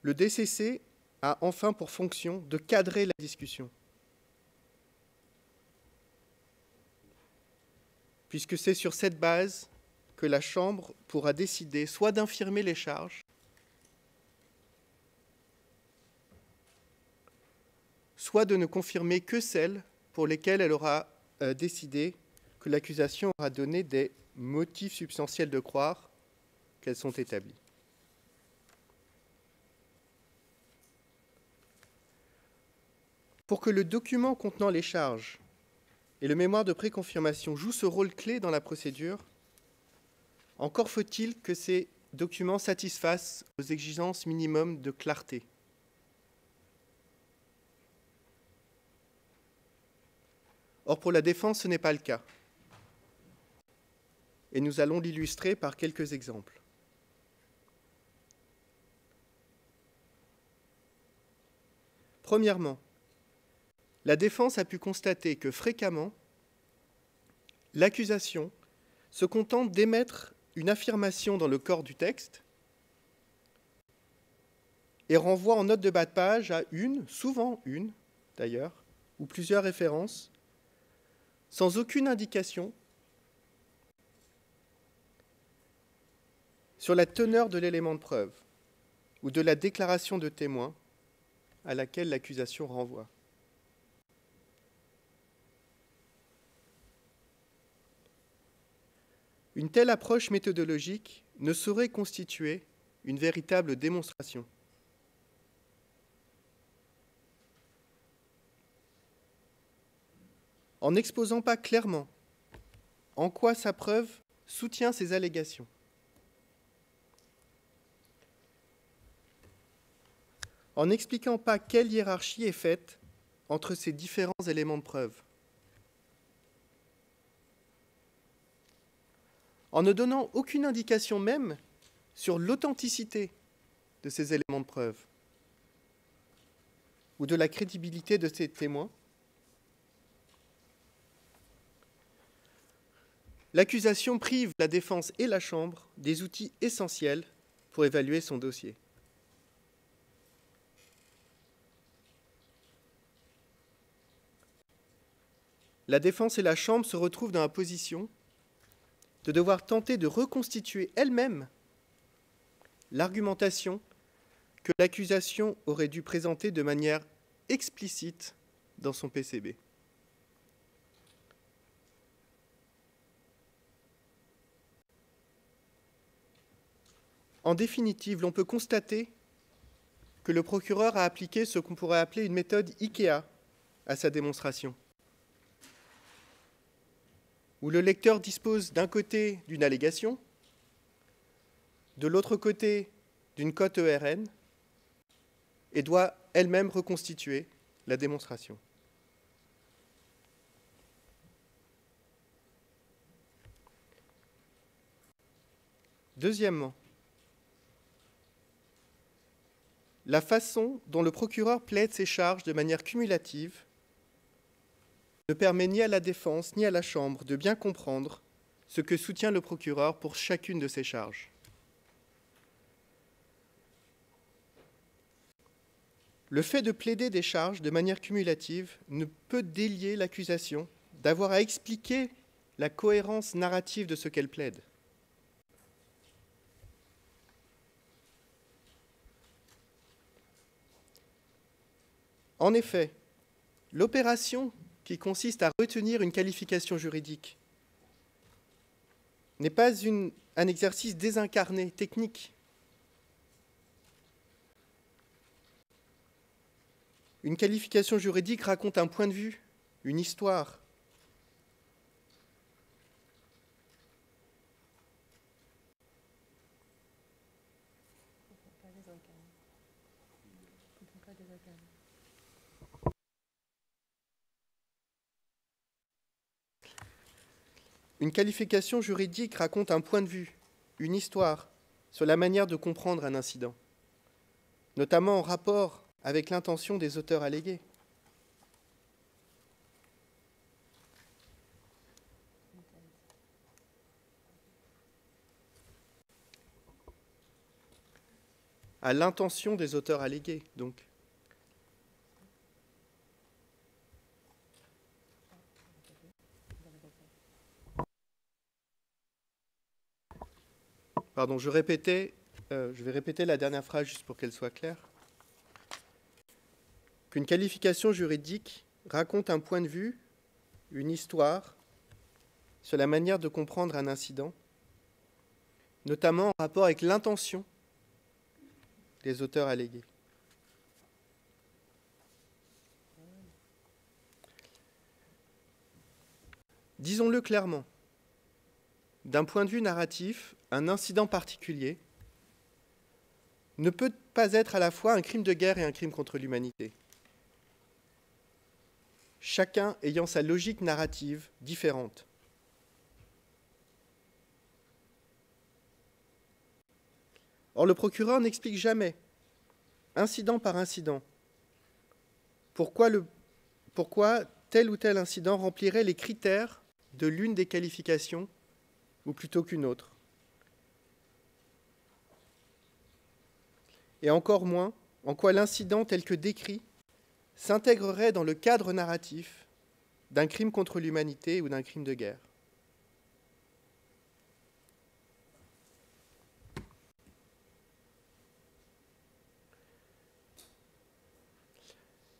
Le DCC a enfin pour fonction de cadrer la discussion, puisque c'est sur cette base que la Chambre pourra décider soit d'infirmer les charges, soit de ne confirmer que celles pour lesquelles elle aura décidé que l'accusation aura donné des motifs substantiels de croire qu'elles sont établies. Pour que le document contenant les charges et le mémoire de préconfirmation jouent ce rôle clé dans la procédure, encore faut-il que ces documents satisfassent aux exigences minimum de clarté. Or, pour la défense, ce n'est pas le cas. Et nous allons l'illustrer par quelques exemples. Premièrement, la défense a pu constater que fréquemment, l'accusation se contente d'émettre une affirmation dans le corps du texte et renvoie en note de bas de page à souvent une d'ailleurs, ou plusieurs références, sans aucune indication sur la teneur de l'élément de preuve ou de la déclaration de témoin à laquelle l'accusation renvoie. Une telle approche méthodologique ne saurait constituer une véritable démonstration. En n'exposant pas clairement en quoi sa preuve soutient ces allégations, en n'expliquant pas quelle hiérarchie est faite entre ces différents éléments de preuve, en ne donnant aucune indication même sur l'authenticité de ces éléments de preuve ou de la crédibilité de ces témoins, l'accusation prive la défense et la Chambre des outils essentiels pour évaluer son dossier. La défense et la Chambre se retrouvent dans la position de devoir tenter de reconstituer elle-même l'argumentation que l'accusation aurait dû présenter de manière explicite dans son PCB. En définitive, l'on peut constater que le procureur a appliqué ce qu'on pourrait appeler une méthode IKEA à sa démonstration, où le lecteur dispose d'un côté d'une allégation, de l'autre côté d'une cote ERN, et doit elle-même reconstituer la démonstration. Deuxièmement, la façon dont le procureur plaide ses charges de manière cumulative ne permet ni à la défense ni à la Chambre de bien comprendre ce que soutient le procureur pour chacune de ces charges. Le fait de plaider des charges de manière cumulative ne peut délier l'accusation d'avoir à expliquer la cohérence narrative de ce qu'elle plaide. En effet, l'opération qui consiste à retenir une qualification juridique n'est pas un exercice désincarné, technique. Une qualification juridique raconte un point de vue, une histoire. Une qualification juridique raconte un point de vue, une histoire, sur la manière de comprendre un incident, notamment en rapport avec l'intention des auteurs allégués. À l'intention des auteurs allégués, donc. Pardon, je vais répéter la dernière phrase juste pour qu'elle soit claire. Qu'une qualification juridique raconte un point de vue, une histoire, sur la manière de comprendre un incident, notamment en rapport avec l'intention des auteurs allégués. Disons-le clairement, d'un point de vue narratif, un incident particulier ne peut pas être à la fois un crime de guerre et un crime contre l'humanité, chacun ayant sa logique narrative différente. Or, le procureur n'explique jamais, incident par incident, pourquoi tel ou tel incident remplirait les critères de l'une des qualifications ou plutôt qu'une autre. Et encore moins, en quoi l'incident tel que décrit s'intégrerait dans le cadre narratif d'un crime contre l'humanité ou d'un crime de guerre.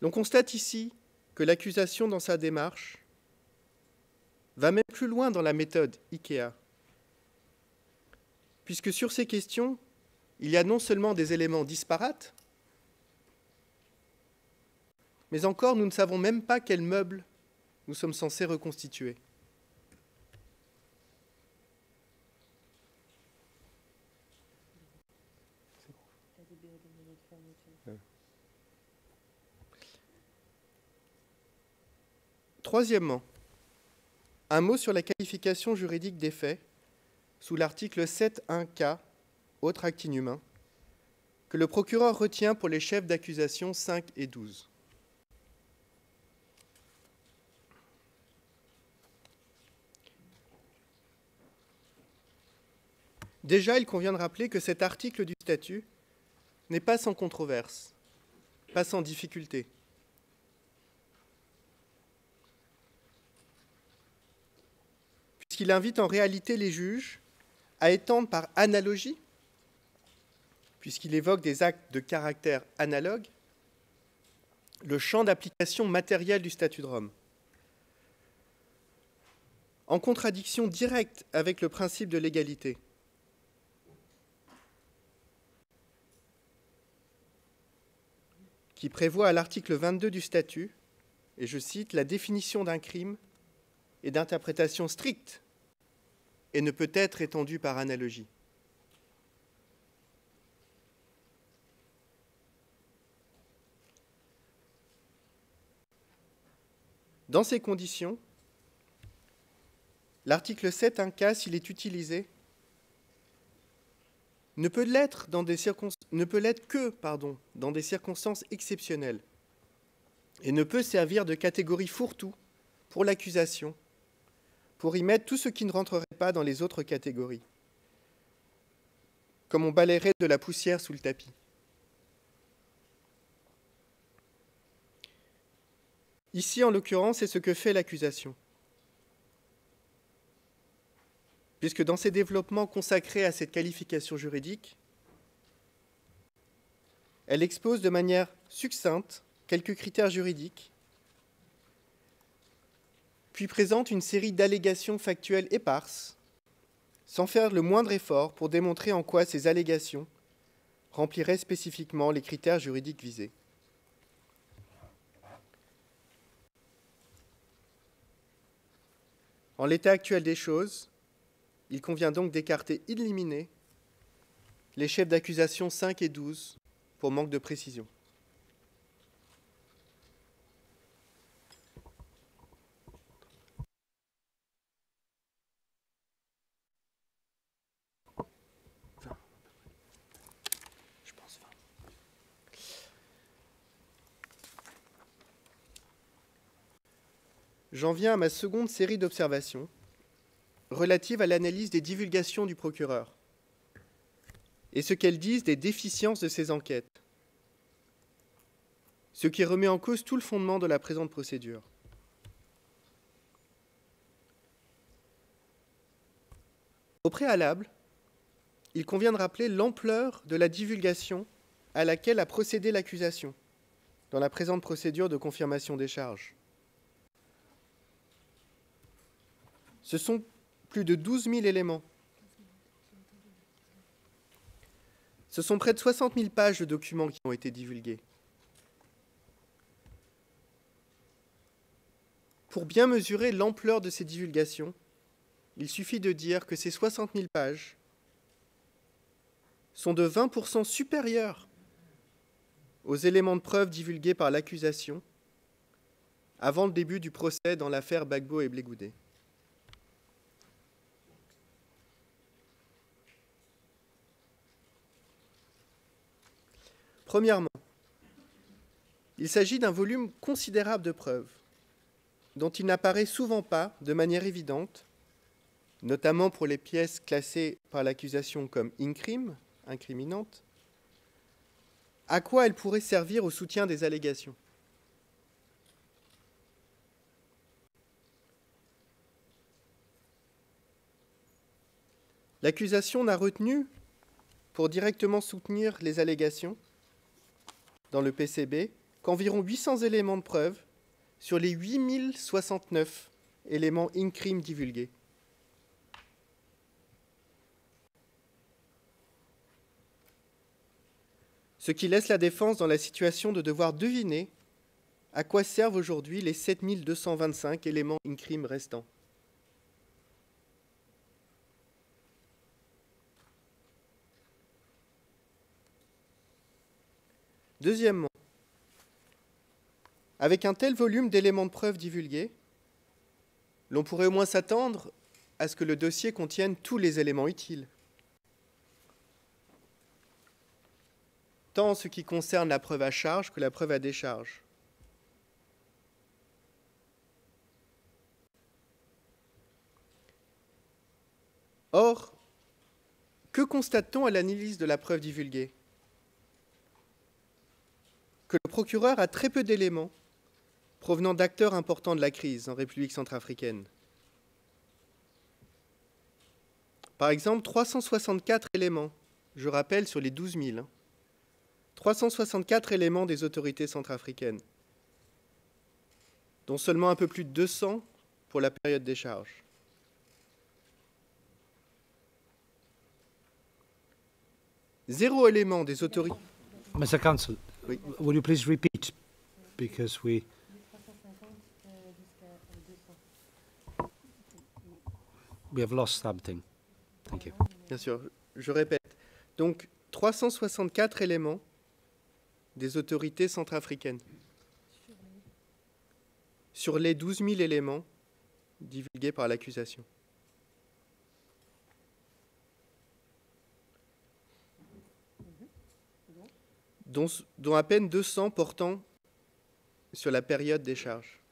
L'on constate ici que l'accusation dans sa démarche va même plus loin dans la méthode IKEA, puisque sur ces questions, il y a non seulement des éléments disparates, mais encore nous ne savons même pas quel meuble nous sommes censés reconstituer. Troisièmement, un mot sur la qualification juridique des faits sous l'article 7.1k, autre acte inhumain, que le procureur retient pour les chefs d'accusation 5 et 12. Déjà, il convient de rappeler que cet article du statut n'est pas sans controverse, pas sans difficulté. Puisqu'il invite en réalité les juges à étendre par analogie, puisqu'il évoque des actes de caractère analogue, le champ d'application matériel du statut de Rome, en contradiction directe avec le principe de l'égalité. Qui prévoit à l'article 22 du statut, et je cite, « la définition d'un crime est d'interprétation stricte et ne peut être étendue par analogie. » Dans ces conditions, l'article 7.1k, s'il est utilisé, ne peut l'être que dans des circonstances exceptionnelles et ne peut servir de catégorie fourre-tout pour l'accusation, pour y mettre tout ce qui ne rentrerait pas dans les autres catégories, comme on balayerait de la poussière sous le tapis. Ici, en l'occurrence, c'est ce que fait l'accusation. Puisque dans ses développements consacrés à cette qualification juridique, elle expose de manière succincte quelques critères juridiques, puis présente une série d'allégations factuelles éparses, sans faire le moindre effort pour démontrer en quoi ces allégations rempliraient spécifiquement les critères juridiques visés. En l'état actuel des choses, il convient donc d'écarter in limine les chefs d'accusation 5 et 12 pour manque de précision. J'en viens à ma seconde série d'observations relative à l'analyse des divulgations du procureur et ce qu'elles disent des déficiences de ces enquêtes, ce qui remet en cause tout le fondement de la présente procédure. Au préalable, il convient de rappeler l'ampleur de la divulgation à laquelle a procédé l'accusation dans la présente procédure de confirmation des charges. Ce sont plus de 12 000 éléments Ce sont près de 60 000 pages de documents qui ont été divulgués. Pour bien mesurer l'ampleur de ces divulgations, il suffit de dire que ces 60 000 pages sont de 20% supérieurs aux éléments de preuve divulgués par l'accusation avant le début du procès dans l'affaire Gbagbo et Blé Goudé. Premièrement, il s'agit d'un volume considérable de preuves, dont il n'apparaît souvent pas de manière évidente, notamment pour les pièces classées par l'accusation comme incriminantes, à quoi elles pourraient servir au soutien des allégations. L'accusation n'a retenu, pour directement soutenir les allégations dans le PCB, qu'environ 800 éléments de preuve sur les 8069 éléments in-crime divulgués. Ce qui laisse la défense dans la situation de devoir deviner à quoi servent aujourd'hui les 7225 éléments in-crime restants. Deuxièmement, avec un tel volume d'éléments de preuve divulgués, l'on pourrait au moins s'attendre à ce que le dossier contienne tous les éléments utiles, tant en ce qui concerne la preuve à charge que la preuve à décharge. Or, que constate-t-on à l'analyse de la preuve divulguée ? Que le procureur a très peu d'éléments provenant d'acteurs importants de la crise en République centrafricaine. Par exemple, 364 éléments, je rappelle sur les 12 000, 364 éléments des autorités centrafricaines, dont seulement un peu plus de 200 pour la période des charges. Zéro élément des autorités... Mr. Counsel, Oui. will you please repeat? Because we have lost something. Thank you. Bien sûr, je répète. Donc, 364 éléments des autorités centrafricaines sur les 12 000 éléments divulgués par l'accusation. Dont à peine 200 portant sur la période des charges.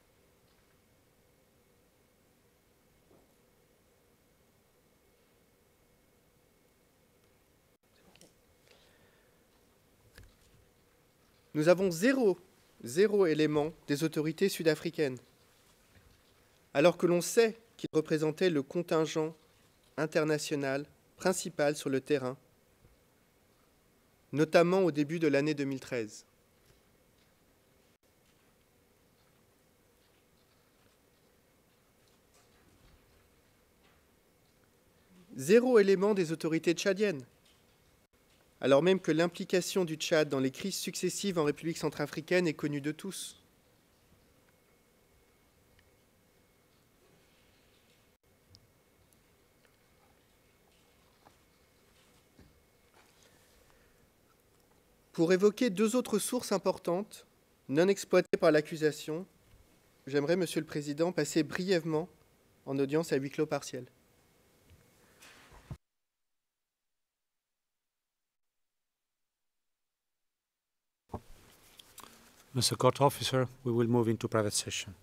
Nous avons zéro élément des autorités sud-africaines, alors que l'on sait qu'ils représentaient le contingent international principal sur le terrain, notamment au début de l'année 2013. Zéro élément des autorités tchadiennes, alors même que l'implication du Tchad dans les crises successives en République centrafricaine est connue de tous. Pour évoquer deux autres sources importantes, non exploitées par l'accusation, j'aimerais, Monsieur le Président, passer brièvement en audience à huis clos partiel. Mr. Court Officer, we will move into private session.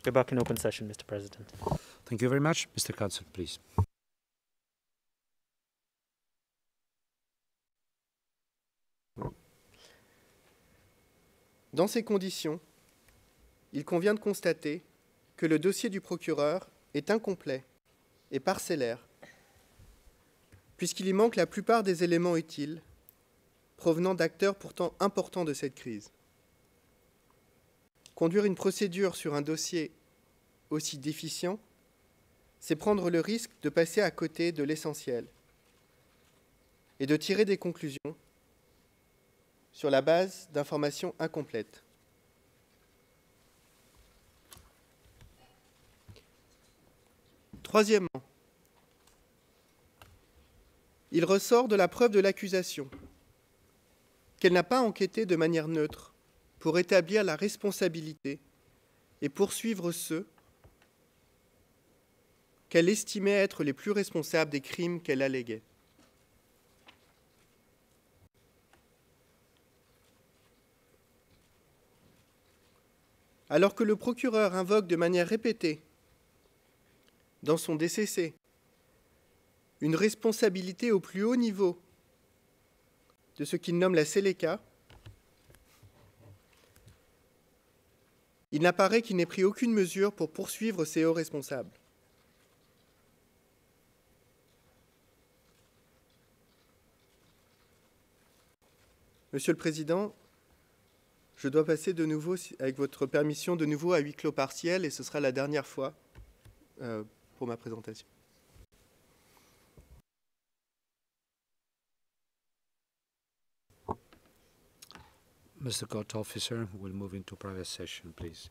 We're back in open session, Mr. President. Thank you very much. Mr. Counsel, please. Dans ces conditions, il convient de constater que le dossier du procureur est incomplet et parcellaire, puisqu'il y manque la plupart des éléments utiles provenant d'acteurs pourtant importants de cette crise. Conduire une procédure sur un dossier aussi déficient, c'est prendre le risque de passer à côté de l'essentiel et de tirer des conclusions sur la base d'informations incomplètes. Troisièmement, il ressort de la preuve de l'accusation qu'elle n'a pas enquêté de manière neutre pour établir la responsabilité et poursuivre ceux qu'elle estimait être les plus responsables des crimes qu'elle alléguait. Alors que le procureur invoque de manière répétée, dans son DCC, une responsabilité au plus haut niveau de ce qu'il nomme la Séléka, il n'apparaît qu'il n'ait pris aucune mesure pour poursuivre ces hauts responsables. Monsieur le Président, je dois passer de nouveau, avec votre permission, de nouveau à huis clos partiel, et ce sera la dernière fois pour ma présentation. Mr. Court Officer, we'll move into private session, please.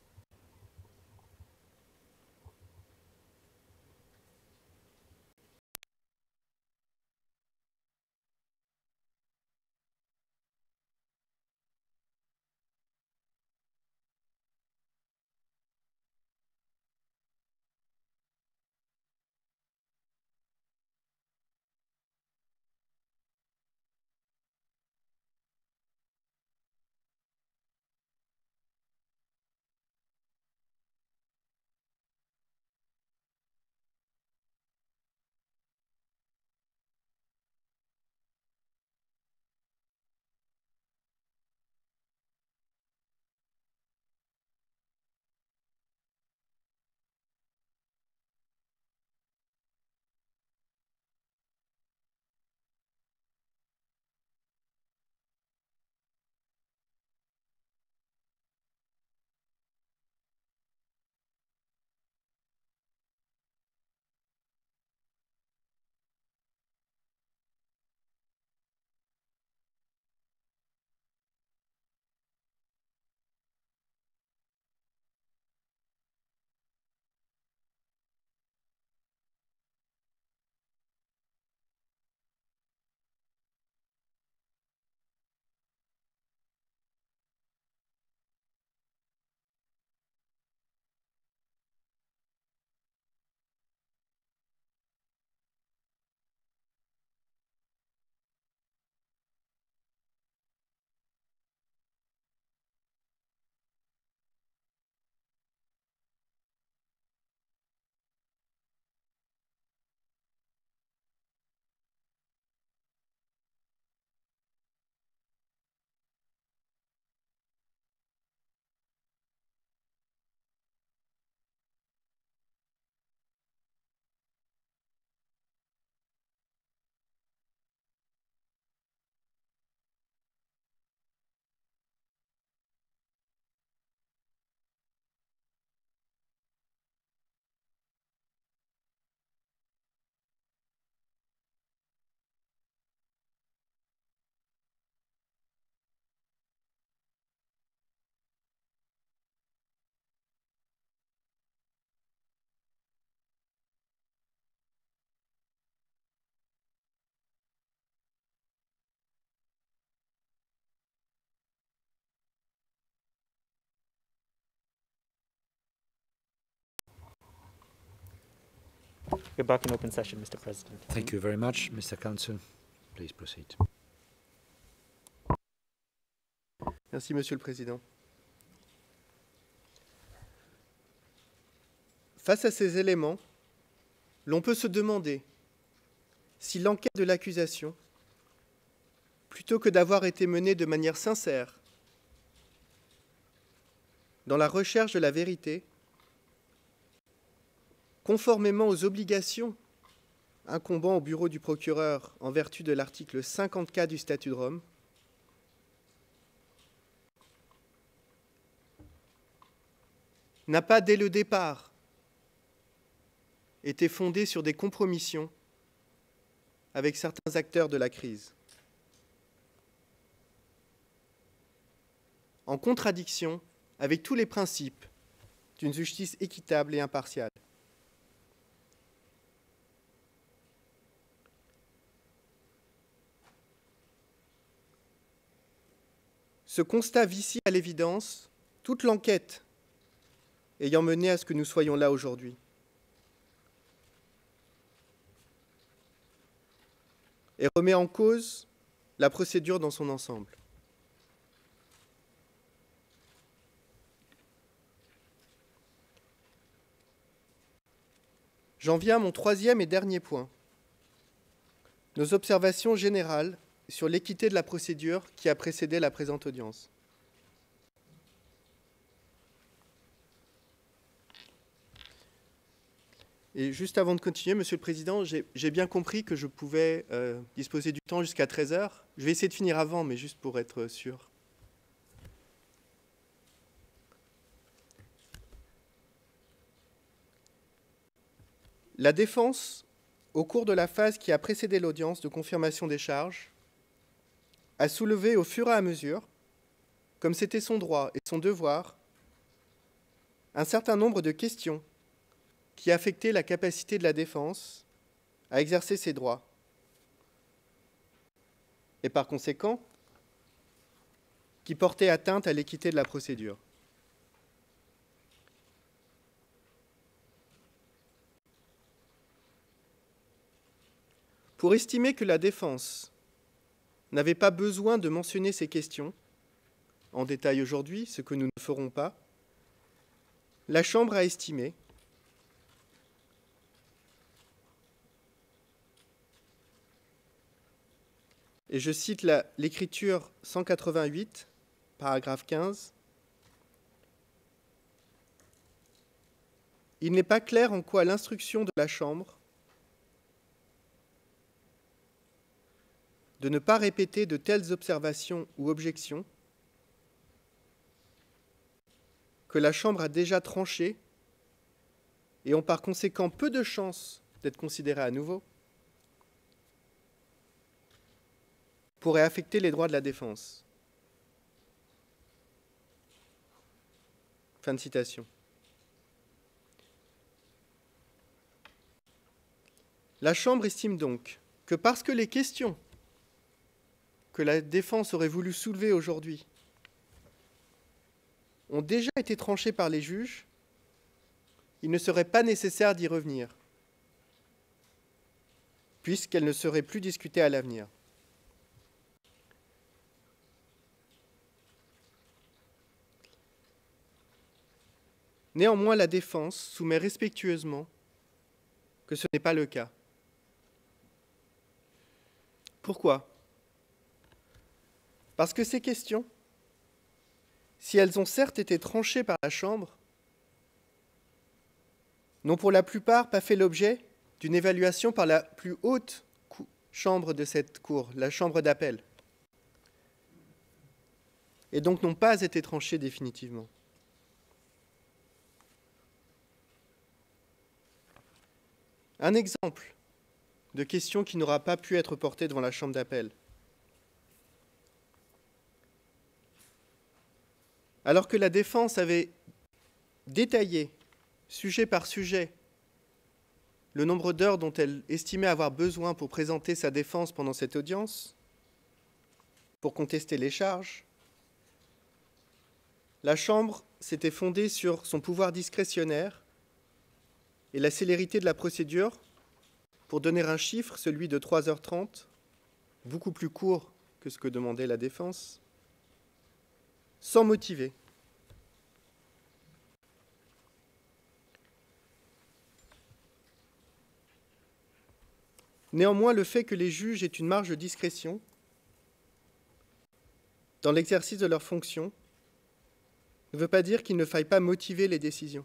We're back in open session, Mr. President. Thank you very much. Mr. Counsel, please proceed. Merci, Monsieur le Président. Face à ces éléments, l'on peut se demander si l'enquête de l'accusation, plutôt que d'avoir été menée de manière sincère, dans la recherche de la vérité, conformément aux obligations incombant au bureau du procureur en vertu de l'article 54 du statut de Rome, n'a pas dès le départ été fondée sur des compromissions avec certains acteurs de la crise, en contradiction avec tous les principes d'une justice équitable et impartiale. Ce constat vicie à l'évidence toute l'enquête ayant mené à ce que nous soyons là aujourd'hui. Et remet en cause la procédure dans son ensemble. J'en viens à mon troisième et dernier point. Nos observations générales sur l'équité de la procédure qui a précédé la présente audience. Et juste avant de continuer, Monsieur le Président, j'ai bien compris que je pouvais disposer du temps jusqu'à 13 heures. Je vais essayer de finir avant, mais juste pour être sûr. La défense, au cours de la phase qui a précédé l'audience de confirmation des charges, a soulevé au fur et à mesure, comme c'était son droit et son devoir, un certain nombre de questions qui affectaient la capacité de la défense à exercer ses droits. Et par conséquent, qui portaient atteinte à l'équité de la procédure. Pour estimer que la défense n'avait pas besoin de mentionner ces questions, en détail aujourd'hui, ce que nous ne ferons pas, la Chambre a estimé et je cite l'écriture 188, paragraphe 15, « Il n'est pas clair en quoi l'instruction de la Chambre de ne pas répéter de telles observations ou objections que la Chambre a déjà tranchées et ont par conséquent peu de chances d'être considérées à nouveau, pourrait affecter les droits de la défense. » Fin de citation. La Chambre estime donc que parce que les questions que la défense aurait voulu soulever aujourd'hui ont déjà été tranchées par les juges, il ne serait pas nécessaire d'y revenir, puisqu'elles ne seraient plus discutées à l'avenir. Néanmoins, la défense soumet respectueusement que ce n'est pas le cas. Pourquoi ? Parce que ces questions, si elles ont certes été tranchées par la Chambre, n'ont pour la plupart pas fait l'objet d'une évaluation par la plus haute chambre de cette Cour, la Chambre d'appel, et donc n'ont pas été tranchées définitivement. Un exemple de question qui n'aura pas pu être portée devant la Chambre d'appel. Alors que la défense avait détaillé, sujet par sujet, le nombre d'heures dont elle estimait avoir besoin pour présenter sa défense pendant cette audience, pour contester les charges, la Chambre s'était fondée sur son pouvoir discrétionnaire et la célérité de la procédure pour donner un chiffre, celui de 3h30, beaucoup plus court que ce que demandait la défense, sans motiver. Néanmoins, le fait que les juges aient une marge de discrétion dans l'exercice de leurs fonctions ne veut pas dire qu'il ne faille pas motiver les décisions.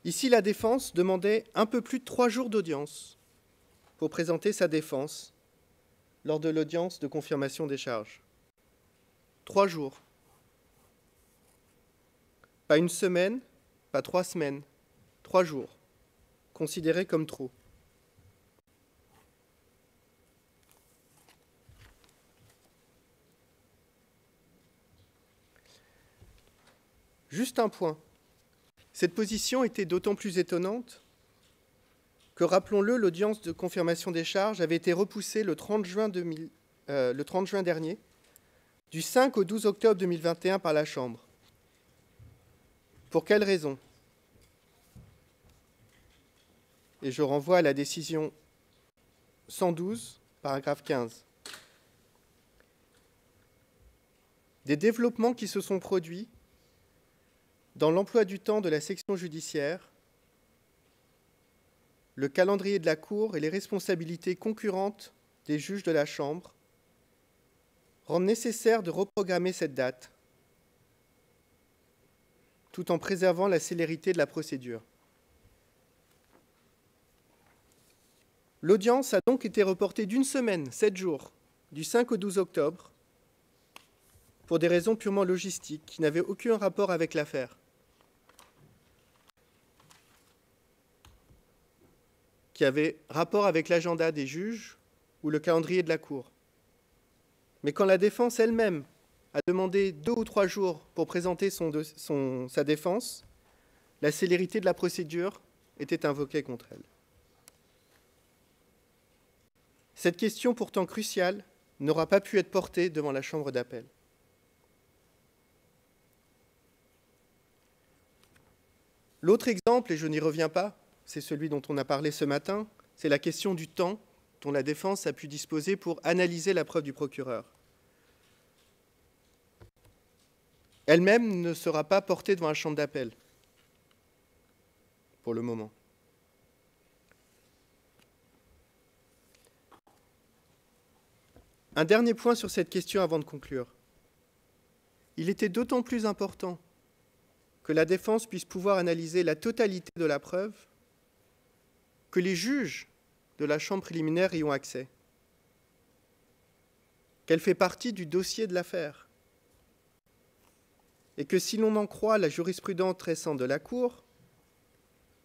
Ici, la défense demandait un peu plus de 3 jours d'audience pour présenter sa défense lors de l'audience de confirmation des charges. 3 jours. Pas une semaine, pas 3 semaines, 3 jours, considérés comme trop. Juste un point. Cette position était d'autant plus étonnante que, rappelons-le, l'audience de confirmation des charges avait été repoussée le 30 juin dernier, du 5 au 12 octobre 2021 par la Chambre. Pour quelle raison? Et je renvoie à la décision 112, paragraphe 15. Des développements qui se sont produits dans l'emploi du temps de la section judiciaire, le calendrier de la Cour et les responsabilités concurrentes des juges de la Chambre rendent nécessaire de reprogrammer cette date, tout en préservant la célérité de la procédure. L'audience a donc été reportée d'une semaine, 7 jours, du 5 au 12 octobre, pour des raisons purement logistiques qui n'avaient aucun rapport avec l'affaire. Qui avait rapport avec l'agenda des juges ou le calendrier de la Cour. Mais quand la défense elle-même a demandé 2 ou 3 jours pour présenter sa défense, la célérité de la procédure était invoquée contre elle. Cette question pourtant cruciale n'aura pas pu être portée devant la Chambre d'appel. L'autre exemple, et je n'y reviens pas, c'est celui dont on a parlé ce matin, c'est la question du temps dont la défense a pu disposer pour analyser la preuve du procureur. Elle-même ne sera pas portée devant la chambre d'appel, pour le moment. Un dernier point sur cette question avant de conclure. Il était d'autant plus important que la défense puisse pouvoir analyser la totalité de la preuve que les juges de la chambre préliminaire y ont accès, qu'elle fait partie du dossier de l'affaire, et que si l'on en croit la jurisprudence récente de la Cour,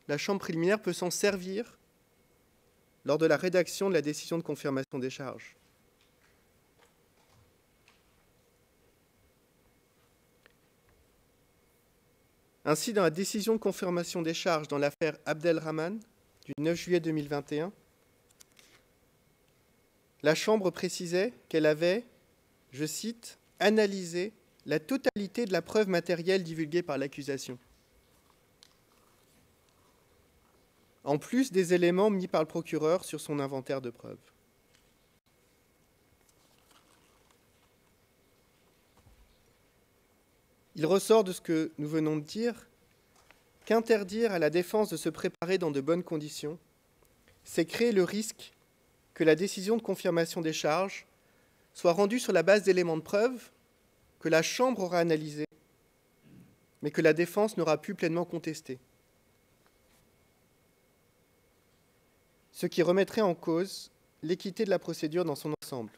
la chambre préliminaire peut s'en servir lors de la rédaction de la décision de confirmation des charges. Ainsi, dans la décision de confirmation des charges dans l'affaire Abdelrahman, du 9 juillet 2021, la Chambre précisait qu'elle avait, je cite, « analysé la totalité de la preuve matérielle divulguée par l'accusation, en plus des éléments mis par le procureur sur son inventaire de preuves. » Il ressort de ce que nous venons de dire qu'interdire à la défense de se préparer dans de bonnes conditions, c'est créer le risque que la décision de confirmation des charges soit rendue sur la base d'éléments de preuve que la Chambre aura analysés, mais que la défense n'aura pu pleinement contester. Ce qui remettrait en cause l'équité de la procédure dans son ensemble.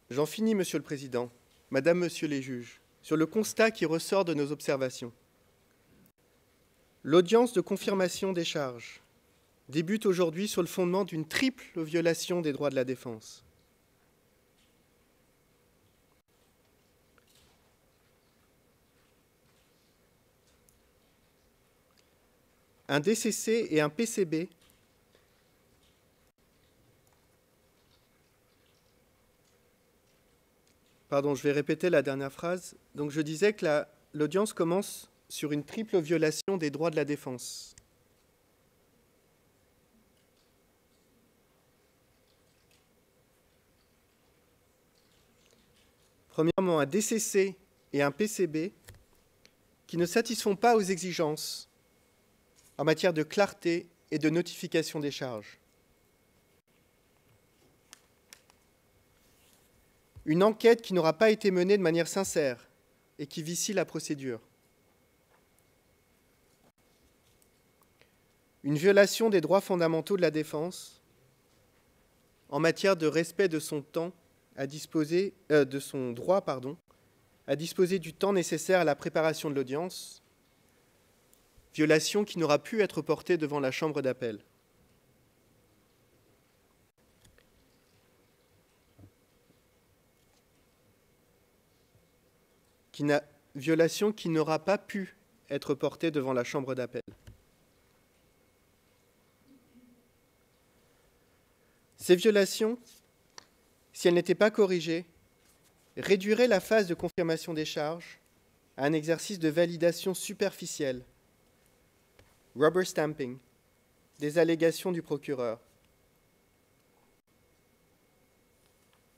J'en finis, Monsieur le Président, Madame, Monsieur les juges, sur le constat qui ressort de nos observations. L'audience de confirmation des charges débute aujourd'hui sur le fondement d'une triple violation des droits de la défense. Un DCC et un PCB Pardon, je vais répéter la dernière phrase. Donc je disais que l'audience commence sur une triple violation des droits de la défense. Premièrement, un DCC et un PCB qui ne satisfont pas aux exigences en matière de clarté et de notification des charges. Une enquête qui n'aura pas été menée de manière sincère et qui vicie la procédure. Une violation des droits fondamentaux de la défense en matière de respect de son temps à disposer, de son droit, à disposer du temps nécessaire à la préparation de l'audience, violation qui n'aura pu être portée devant la chambre d'appel. Violation qui n'aura pas pu être portée devant la chambre d'appel. Ces violations, si elles n'étaient pas corrigées, réduiraient la phase de confirmation des charges à un exercice de validation superficielle, rubber stamping, des allégations du procureur,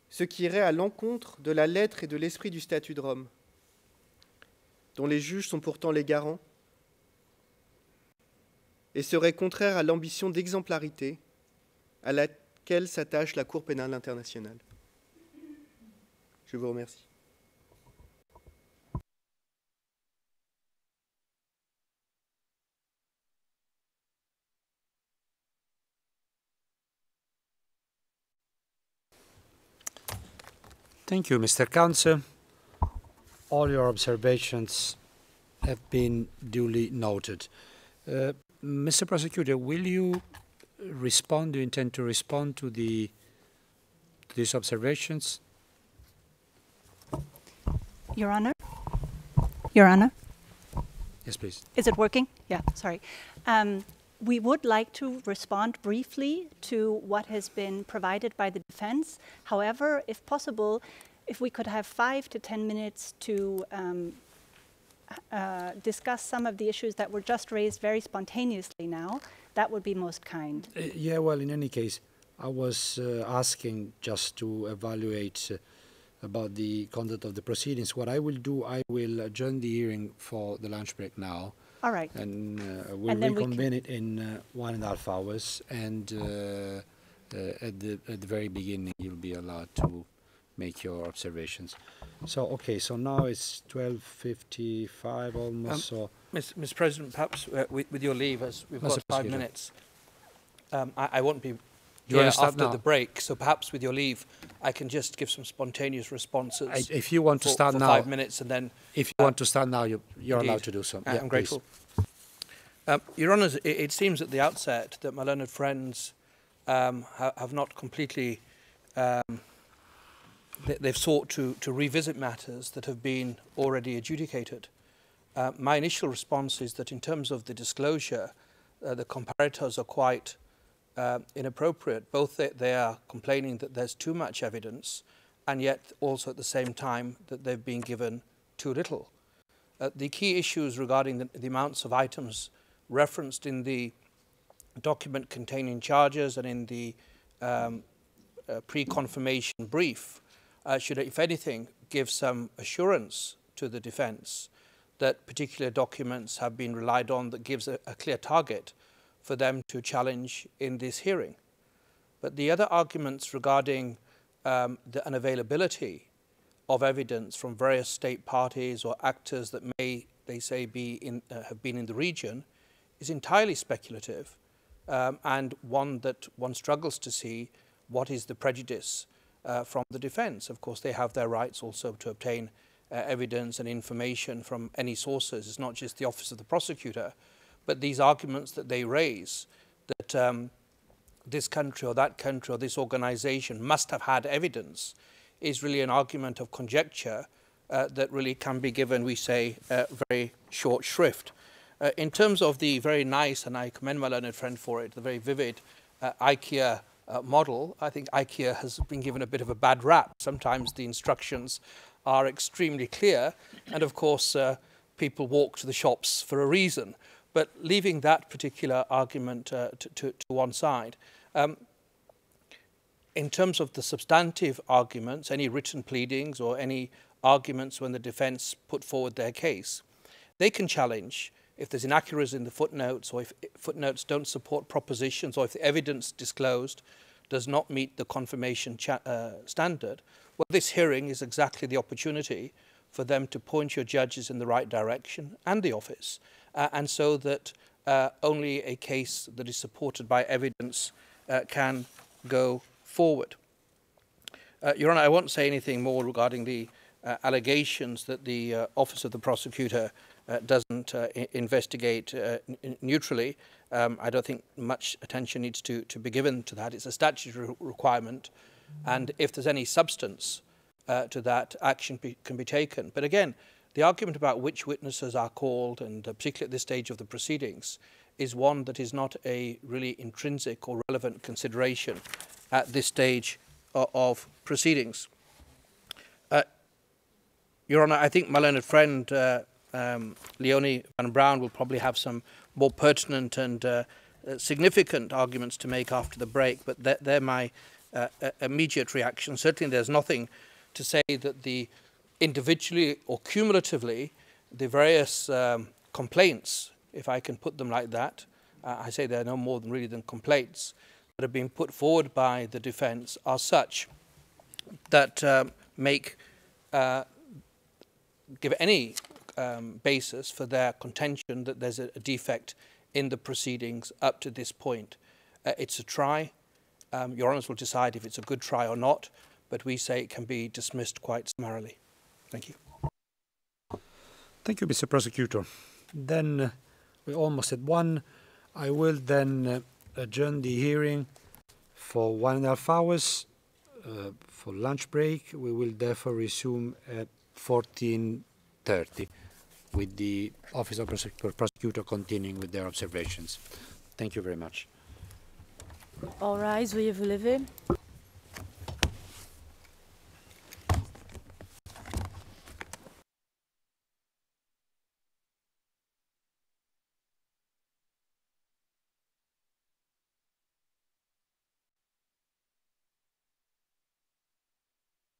ce qui irait à l'encontre de la lettre et de l'esprit du statut de Rome, dont les juges sont pourtant les garants, et serait contraire à l'ambition d'exemplarité à laquelle s'attache la Cour pénale internationale. Je vous remercie. Thank you, Mr. Counsel. All your observations have been duly noted. Mr. Prosecutor, will you respond? Do you intend to respond to these observations? Your Honor? Your Honor? Yes, please. Is it working? Yeah, sorry. We would like to respond briefly to what has been provided by the defense. However, if possible, if we could have 5 to 10 minutes to discuss some of the issues that were just raised very spontaneously now, that would be most kind. Yeah, well, in any case, I was asking just to evaluate about the conduct of the proceedings. What I will do, I will adjourn the hearing for the lunch break now. All right. And we'll reconvene it in 1.5 hours. And at the very beginning, you'll be allowed to make your observations. So, okay, so now it's 12:55 almost. So, Mr. President, perhaps with your leave, as we've got 5 minutes, I won't be here after the break, so perhaps with your leave, I can just give some spontaneous responses. If you want to start for now, 5 minutes, and then if you want to start now, you're allowed to do so. I'm grateful. Your Honours, it seems at the outset that my learned friends have not completely. They've sought to revisit matters that have been already adjudicated. My initial response is that in terms of the disclosure, the comparators are quite inappropriate. Both they are complaining that there's too much evidence, and yet also at the same time that they've been given too little. The key issues regarding the amounts of items referenced in the document containing charges and in the pre-confirmation brief should, if anything, give some assurance to the defence that particular documents have been relied on, that gives a clear target for them to challenge in this hearing. But the other arguments regarding the unavailability of evidence from various state parties or actors that may, they say, have been in the region is entirely speculative, and one that one struggles to see what is the prejudice from the defence. Of course, they have their rights also to obtain evidence and information from any sources. It's not just the Office of the Prosecutor, but these arguments that they raise that this country or that country or this organisation must have had evidence is really an argument of conjecture that really can be given, we say, very short shrift. In terms of the very nice, and I commend my learned friend for it, the very vivid IKEA model, I think IKEA has been given a bit of a bad rap. Sometimes the instructions are extremely clear, and of course people walk to the shops for a reason. But leaving that particular argument to one side, in terms of the substantive arguments, any written pleadings or any arguments when the defence put forward their case, they can challenge if there's inaccuracies in the footnotes, or if footnotes don't support propositions, or if the evidence disclosed does not meet the confirmation standard. Well, this hearing is exactly the opportunity for them to point your judges in the right direction, and the office, and so that only a case that is supported by evidence can go forward. Your Honour, I won't say anything more regarding the allegations that the Office of the Prosecutor doesn't investigate neutrally. I don't think much attention needs to be given to that. It's a statutory requirement, and if there's any substance to that, action can be taken. But again, the argument about which witnesses are called, and particularly at this stage of the proceedings, is one that is not a really intrinsic or relevant consideration at this stage of proceedings. Your Honour, I think my learned friend Leonie Van Braun will probably have some more pertinent and significant arguments to make after the break, but they're my immediate reaction. Certainly there's nothing to say that the individually or cumulatively the various complaints, if I can put them like that, I say they're no more than really than complaints, that have been put forward by the defence are such that give any basis for their contention that there's a defect in the proceedings up to this point. It's a try. Your Honours will decide if it's a good try or not, but we say it can be dismissed quite summarily. Thank you. Thank you, Mr. Prosecutor. Then we're almost at 1. I will then adjourn the hearing for 1.5 hours for lunch break. We will therefore resume at 14:30 with the Office of Prosecutor continuing with their observations. Thank you very much. All rise, veuillez vous lever.